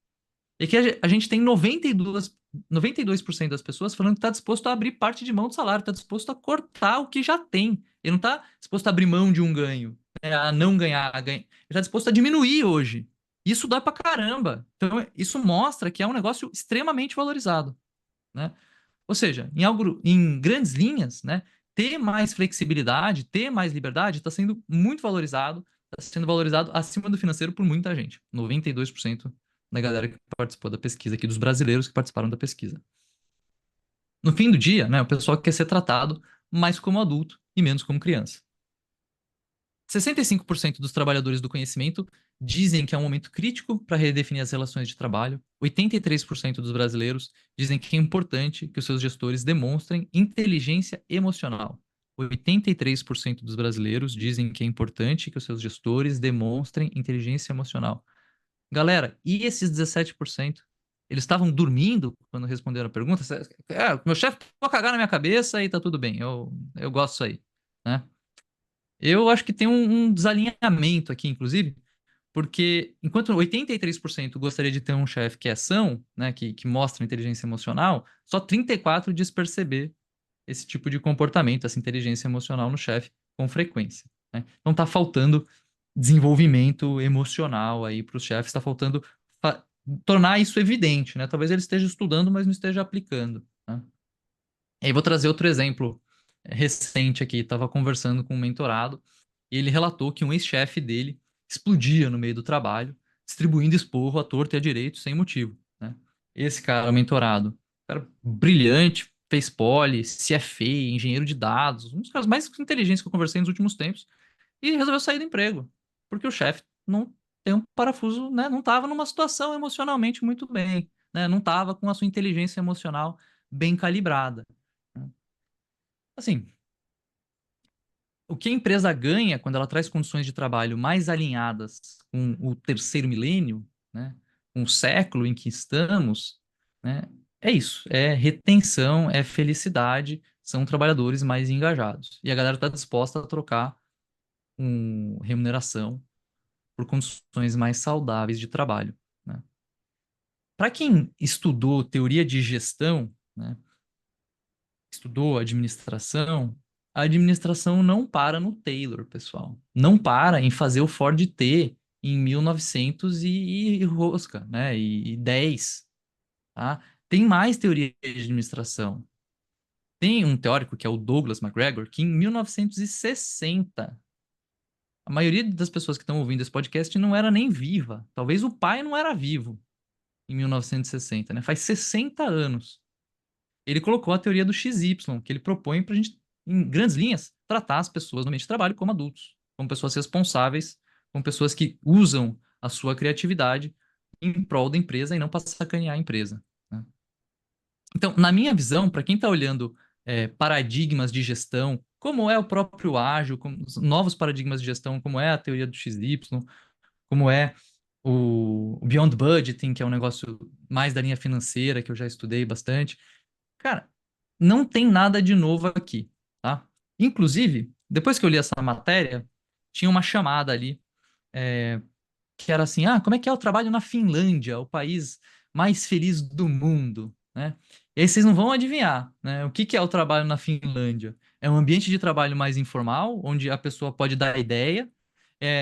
E que a gente tem 92% das pessoas falando que está disposto a abrir parte de mão do salário, está disposto a cortar o que já tem. Ele não está disposto a abrir mão de um ganho, né, a não ganhar, Ele está disposto a diminuir hoje. Isso dói pra caramba. Então, isso mostra que é um negócio extremamente valorizado, né? Ou seja, em grandes linhas, né, ter mais flexibilidade, ter mais liberdade está sendo muito valorizado, está sendo valorizado acima do financeiro por muita gente. 92% da galera que participou da pesquisa aqui, dos brasileiros que participaram da pesquisa. No fim do dia, né, o pessoal quer ser tratado mais como adulto e menos como criança. 65% dos trabalhadores do conhecimento dizem que é um momento crítico para redefinir as relações de trabalho. 83% dos brasileiros dizem que é importante que os seus gestores demonstrem inteligência emocional. 83% dos brasileiros dizem que é importante que os seus gestores demonstrem inteligência emocional. Galera, e esses 17%? Eles estavam dormindo quando responderam a pergunta? Meu chefe pode cagar na minha cabeça e tá tudo bem. Eu gosto disso aí, né? Eu acho que tem um desalinhamento aqui, inclusive, porque enquanto 83% gostaria de ter um chefe que é ação, né, que mostra inteligência emocional, só 34% diz perceber esse tipo de comportamento, essa inteligência emocional no chefe com frequência, né? Então tá faltando desenvolvimento emocional aí para os chefes, está faltando tornar isso evidente, né? Talvez ele esteja estudando, mas não esteja aplicando, né? E aí vou trazer outro exemplo recente aqui. Estava conversando com um mentorado e ele relatou que um ex-chefe dele explodia no meio do trabalho, distribuindo esporro à torta e à direito sem motivo, né? Esse cara, o mentorado, cara brilhante, fez poli, CFA, engenheiro de dados, um dos caras mais inteligentes que eu conversei nos últimos tempos, e resolveu sair do emprego, porque o chefe não tem um parafuso, né? Não estava numa situação emocionalmente muito bem, né? Não estava com a sua inteligência emocional bem calibrada. Assim, o que a empresa ganha quando ela traz condições de trabalho mais alinhadas com o terceiro milênio, né, com o século em que estamos, né, é isso, é retenção, é felicidade, são trabalhadores mais engajados. E a galera está disposta a trocar remuneração por condições mais saudáveis de trabalho, né? Para quem estudou teoria de gestão, né, estudou administração, a administração não para no Taylor, pessoal. Não para em fazer o Ford T em 1900 e rosca, né? E 10, tá? Tem mais teoria de administração. Tem um teórico que é o Douglas McGregor, que em 1960, a maioria das pessoas que estão ouvindo esse podcast não era nem viva. Talvez o pai não era vivo em 1960, né? Faz 60 anos. Ele colocou a teoria do XY, que ele propõe para a gente, em grandes linhas, tratar as pessoas no ambiente de trabalho como adultos, como pessoas responsáveis, como pessoas que usam a sua criatividade em prol da empresa e não para sacanear a empresa, né? Então, na minha visão, para quem está olhando paradigmas de gestão, como é o próprio ágil, como, os novos paradigmas de gestão, como é a teoria do XY, como é o Beyond Budgeting, que é um negócio mais da linha financeira, que eu já estudei bastante. Cara, não tem nada de novo aqui, tá? Inclusive, depois que eu li essa matéria, tinha uma chamada ali, que era assim, como é que é o trabalho na Finlândia, o país mais feliz do mundo, né? E aí vocês não vão adivinhar, né? O que que é o trabalho na Finlândia? É um ambiente de trabalho mais informal, onde a pessoa pode dar ideia,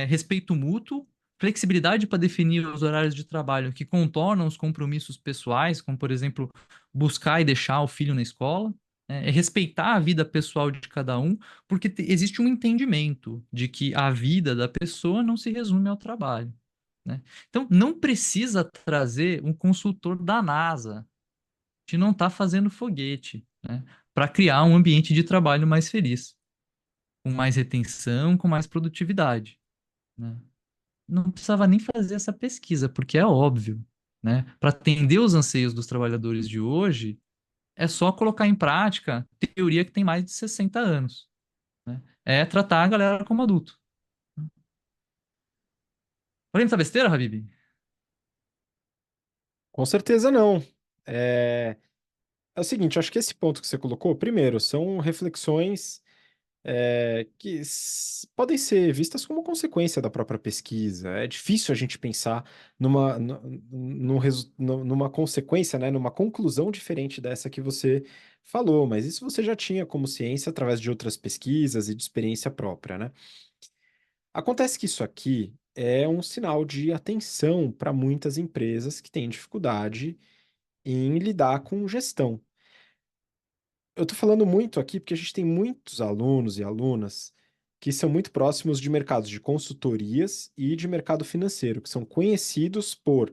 respeito mútuo, flexibilidade para definir os horários de trabalho que contornam os compromissos pessoais, como, por exemplo, buscar e deixar o filho na escola, né? É respeitar a vida pessoal de cada um, porque existe um entendimento de que a vida da pessoa não se resume ao trabalho, né? Então, não precisa trazer um consultor da NASA. A gente não está fazendo foguete, né? Para criar um ambiente de trabalho mais feliz, com mais retenção, com mais produtividade, né? Não precisava nem fazer essa pesquisa, porque é óbvio, né? Para atender os anseios dos trabalhadores de hoje, é só colocar em prática teoria que tem mais de 60 anos, né? É tratar a galera como adulto. Falei muita besteira, Habib? Com certeza não. É, é o seguinte, acho que esse ponto que você colocou, primeiro, são reflexões que podem ser vistas como consequência da própria pesquisa. É difícil a gente pensar numa consequência, né, numa conclusão diferente dessa que você falou, mas isso você já tinha como ciência através de outras pesquisas e de experiência própria, né? Acontece que isso aqui é um sinal de atenção para muitas empresas que têm dificuldade em lidar com gestão. Eu estou falando muito aqui porque a gente tem muitos alunos e alunas que são muito próximos de mercados de consultorias e de mercado financeiro, que são conhecidos por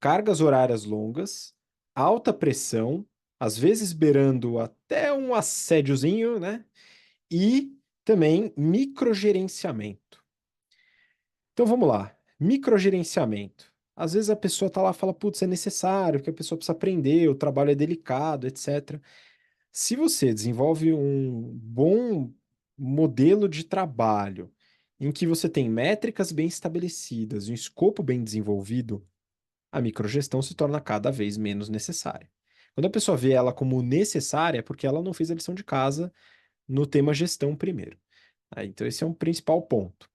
cargas horárias longas, alta pressão, às vezes beirando até um assédiozinho, né? E também microgerenciamento. Então vamos lá. Microgerenciamento. Às vezes a pessoa tá lá e fala, putz, é necessário, porque a pessoa precisa aprender, o trabalho é delicado, etc. Se você desenvolve um bom modelo de trabalho, em que você tem métricas bem estabelecidas, um escopo bem desenvolvido, a microgestão se torna cada vez menos necessária. Quando a pessoa vê ela como necessária, é porque ela não fez a lição de casa no tema gestão primeiro. Então, esse é um principal ponto.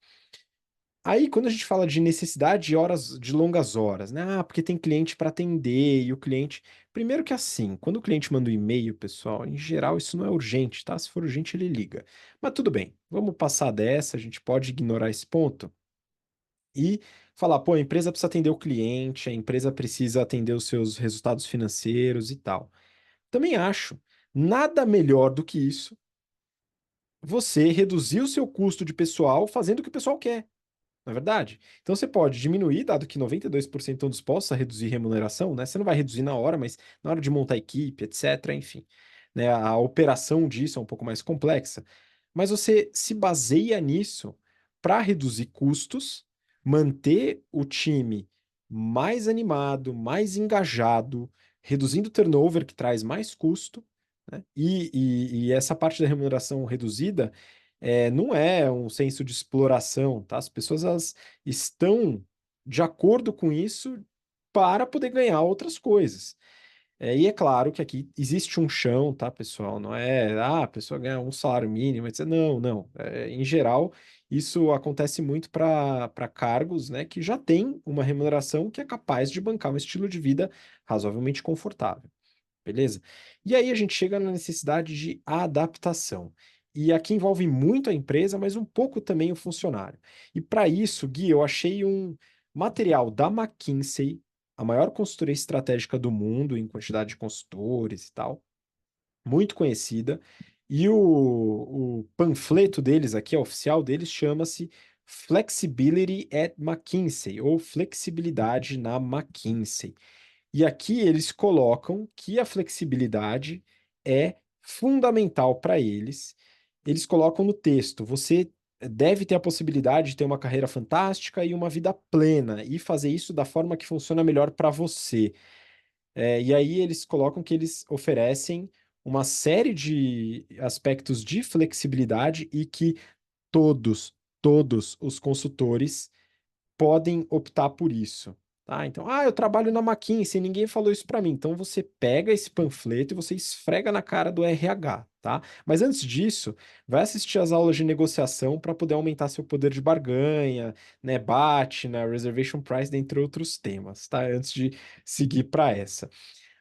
Aí, quando a gente fala de necessidade de horas, de longas horas, né? Ah, porque tem cliente para atender e o cliente. Primeiro que assim, quando o cliente manda um e-mail, pessoal, em geral isso não é urgente, tá? Se for urgente, ele liga. Mas tudo bem, vamos passar dessa, a gente pode ignorar esse ponto e falar, pô, a empresa precisa atender o cliente, a empresa precisa atender os seus resultados financeiros e tal. Também acho nada melhor do que isso, você reduzir o seu custo de pessoal fazendo o que o pessoal quer. Não é verdade? Então você pode diminuir, dado que 92% estão dispostos a reduzir remuneração, né? Você não vai reduzir na hora, mas na hora de montar equipe, etc., enfim, né? A operação disso é um pouco mais complexa. Mas você se baseia nisso para reduzir custos, manter o time mais animado, mais engajado, reduzindo o turnover, que traz mais custo, né? E essa parte da remuneração reduzida não é um senso de exploração, tá? As pessoas elas estão de acordo com isso para poder ganhar outras coisas. E é claro que aqui existe um chão, tá, pessoal? Não é, a pessoa ganha um salário mínimo, etc. Não, não. Em geral, isso acontece muito para cargos, né, que já têm uma remuneração que é capaz de bancar um estilo de vida razoavelmente confortável. Beleza? E aí a gente chega na necessidade de adaptação. E aqui envolve muito a empresa, mas um pouco também o funcionário. E para isso, Gui, eu achei um material da McKinsey, a maior consultoria estratégica do mundo em quantidade de consultores e tal, muito conhecida. E o panfleto deles aqui, a oficial deles, chama-se Flexibility at McKinsey, ou Flexibilidade na McKinsey. E aqui eles colocam que a flexibilidade é fundamental para eles. Eles colocam no texto: você deve ter a possibilidade de ter uma carreira fantástica e uma vida plena, e fazer isso da forma que funciona melhor para você. E aí eles colocam que eles oferecem uma série de aspectos de flexibilidade e que todos os consultores podem optar por isso. Tá? Então, eu trabalho na McKinsey, ninguém falou isso para mim. Então você pega esse panfleto e você esfrega na cara do RH, tá? Mas antes disso, vai assistir as aulas de negociação para poder aumentar seu poder de barganha, né? Bate na reservation price, dentre outros temas, tá? Antes de seguir para essa.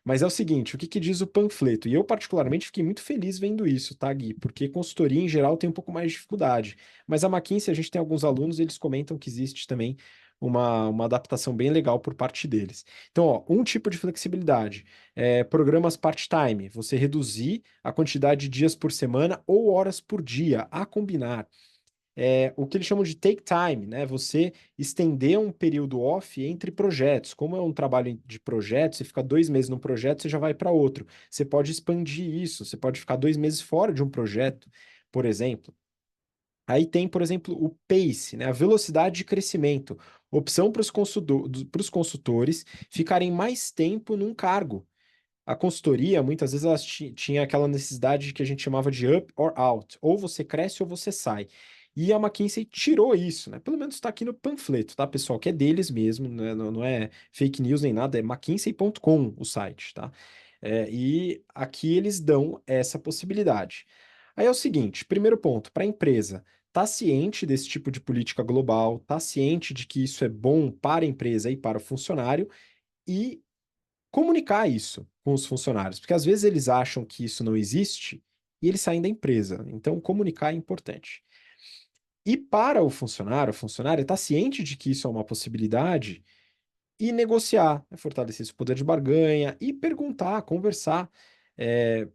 Mas é o seguinte, o que que diz o panfleto? E eu, particularmente, fiquei muito feliz vendo isso, tá, Gui? Porque consultoria, em geral, tem um pouco mais de dificuldade. Mas a McKinsey, a gente tem alguns alunos, eles comentam que existe também uma adaptação bem legal por parte deles. Então, ó, um tipo de flexibilidade é programas part-time, você reduzir a quantidade de dias por semana ou horas por dia, a combinar. O que eles chamam de take time, né? Você estender um período off entre projetos. Como é um trabalho de projeto, você fica 2 meses num projeto, você já vai para outro. Você pode expandir isso, você pode ficar 2 meses fora de um projeto, por exemplo. Aí tem, por exemplo, o pace, né? A velocidade de crescimento. Opção para os consultores ficarem mais tempo num cargo. A consultoria, muitas vezes, elas tinha aquela necessidade que a gente chamava de up or out, ou você cresce ou você sai. E a McKinsey tirou isso, né? Pelo menos está aqui no panfleto, tá, pessoal? Que é deles mesmo, né? Não é fake news nem nada, é mckinsey.com o site, tá? E aqui eles dão essa possibilidade. Aí é o seguinte, primeiro ponto, para a empresa, tá ciente desse tipo de política global, tá ciente de que isso é bom para a empresa e para o funcionário, e comunicar isso com os funcionários, porque às vezes eles acham que isso não existe e eles saem da empresa. Então, comunicar é importante. E para o funcionário está ciente de que isso é uma possibilidade e negociar, né, fortalecer esse poder de barganha e perguntar, conversar, é,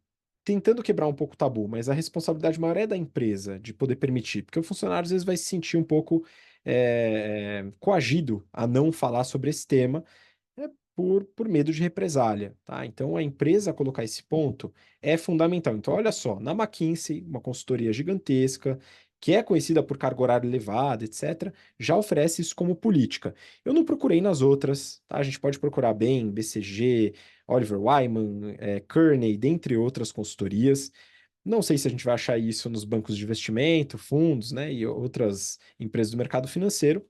tentando quebrar um pouco o tabu, mas a responsabilidade maior é da empresa de poder permitir, porque o funcionário às vezes vai se sentir um pouco coagido a não falar sobre esse tema por medo de represália, tá? Então, a empresa colocar esse ponto é fundamental. Então, olha só, na McKinsey, uma consultoria gigantesca, que é conhecida por carga horária elevada, etc., já oferece isso como política. Eu não procurei nas outras, tá? A gente pode procurar bem BCG, Oliver Wyman, Kearney, dentre outras consultorias. Não sei se a gente vai achar isso nos bancos de investimento, fundos, né, e outras empresas do mercado financeiro,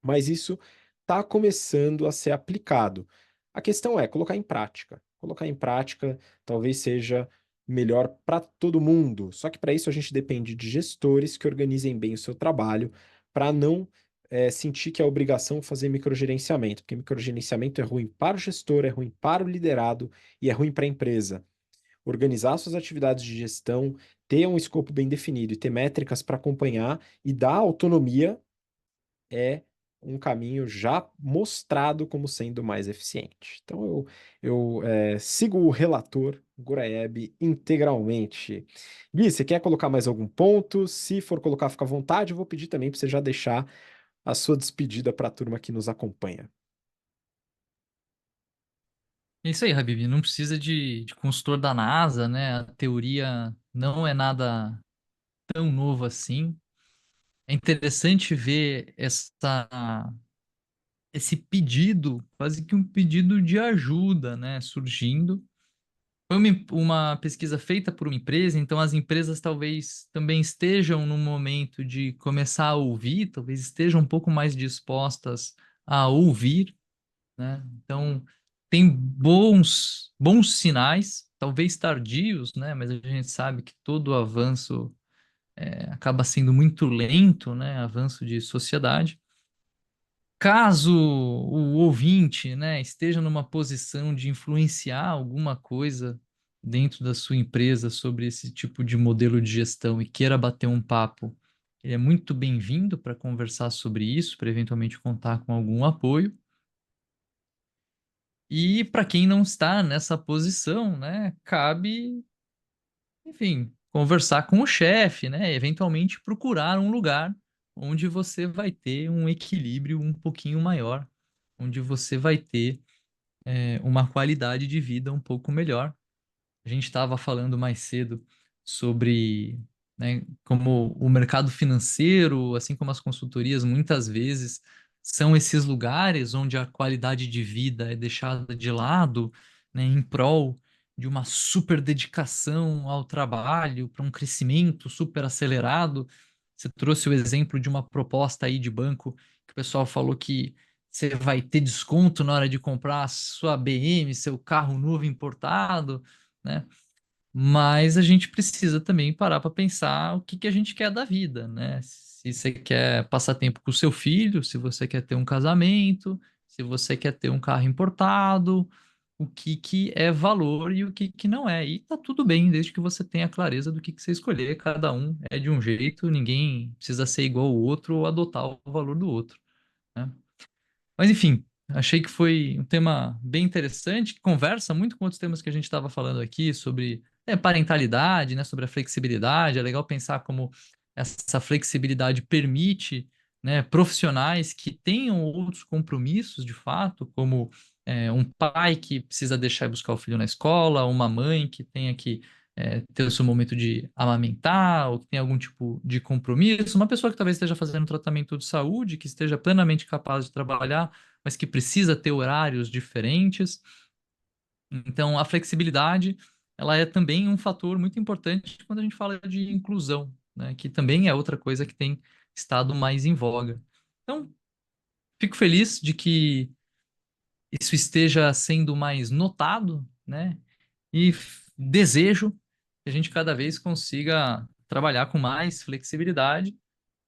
mas isso está começando a ser aplicado. A questão é colocar em prática. Colocar em prática talvez seja melhor para todo mundo. Só que para isso a gente depende de gestores que organizem bem o seu trabalho, para não sentir que é obrigação fazer microgerenciamento, porque microgerenciamento é ruim para o gestor, é ruim para o liderado e é ruim para a empresa. Organizar suas atividades de gestão, ter um escopo bem definido e ter métricas para acompanhar e dar autonomia é um caminho já mostrado como sendo mais eficiente. Então eu sigo o relator Guraeb integralmente. Gui, você quer colocar mais algum ponto? Se for colocar, fica à vontade. Eu vou pedir também para você já deixar a sua despedida para a turma que nos acompanha. É isso aí, Habib. Não precisa de consultor da NASA, né? A teoria não é nada tão novo assim. É interessante ver esse pedido, quase que um pedido de ajuda, né? Surgindo. Foi uma pesquisa feita por uma empresa, então as empresas talvez também estejam no momento de começar a ouvir, talvez estejam um pouco mais dispostas a ouvir, né? Então, tem bons sinais, talvez tardios, né? Mas a gente sabe que todo avanço acaba sendo muito lento, né? Avanço de sociedade. Caso o ouvinte, né, esteja numa posição de influenciar alguma coisa dentro da sua empresa sobre esse tipo de modelo de gestão e queira bater um papo, ele é muito bem-vindo para conversar sobre isso, para eventualmente contar com algum apoio. E para quem não está nessa posição, né, cabe, enfim, conversar com o chefe, né, eventualmente procurar um lugar onde você vai ter um equilíbrio um pouquinho maior, onde você vai ter uma qualidade de vida um pouco melhor. A gente estava falando mais cedo sobre, né, como o mercado financeiro, assim como as consultorias, muitas vezes são esses lugares onde a qualidade de vida é deixada de lado, né, em prol de uma super dedicação ao trabalho, para um crescimento super acelerado. Você trouxe o exemplo de uma proposta aí de banco que o pessoal falou que você vai ter desconto na hora de comprar a sua BM, seu carro novo importado, né? Mas a gente precisa também parar para pensar o que que a gente quer da vida, né? Se você quer passar tempo com o seu filho, se você quer ter um casamento, se você quer ter um carro importado, o que que é valor e o que que não é. E tá tudo bem, desde que você tenha clareza do que você escolher. Cada um é de um jeito, ninguém precisa ser igual ao outro ou adotar o valor do outro, né? Mas enfim, achei que foi um tema bem interessante, que conversa muito com outros temas que a gente estava falando aqui sobre parentalidade, né, sobre a flexibilidade. É legal pensar como essa flexibilidade permite, né, profissionais que tenham outros compromissos de fato, como um pai que precisa deixar e buscar o filho na escola, uma mãe que tenha que ter o seu momento de amamentar, ou que tem algum tipo de compromisso, uma pessoa que talvez esteja fazendo tratamento de saúde, que esteja plenamente capaz de trabalhar, mas que precisa ter horários diferentes. Então, a flexibilidade, ela é também um fator muito importante quando a gente fala de inclusão, né? Que também é outra coisa que tem estado mais em voga. Então, fico feliz de que isso esteja sendo mais notado, né? E desejo que a gente cada vez consiga trabalhar com mais flexibilidade,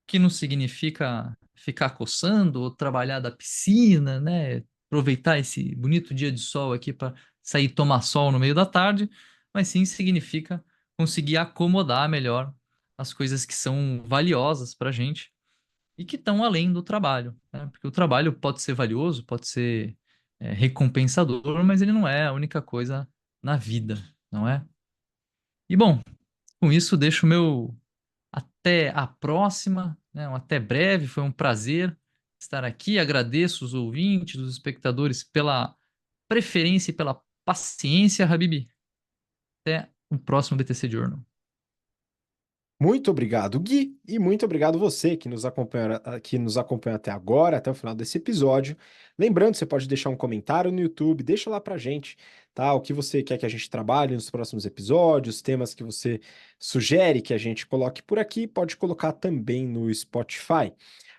que não significa ficar coçando ou trabalhar da piscina, né? Aproveitar esse bonito dia de sol aqui para sair tomar sol no meio da tarde, mas sim significa conseguir acomodar melhor as coisas que são valiosas para a gente e que estão além do trabalho, né? Porque o trabalho pode ser valioso, pode ser recompensador, mas ele não é a única coisa na vida, não é? E bom, com isso deixo o meu até a próxima, né? Um até breve, foi um prazer estar aqui. Agradeço os ouvintes, os espectadores pela preferência e pela paciência, Habib. Até o próximo BTC Journal. Muito obrigado, Gui, e muito obrigado você que nos acompanha até agora, até o final desse episódio. Lembrando, você pode deixar um comentário no YouTube, deixa lá pra gente, tá? O que você quer que a gente trabalhe nos próximos episódios, temas que você sugere que a gente coloque por aqui, pode colocar também no Spotify.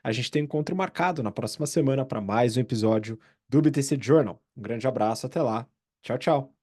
A gente tem um encontro marcado na próxima semana para mais um episódio do BTC Journal. Um grande abraço, até lá. Tchau, tchau.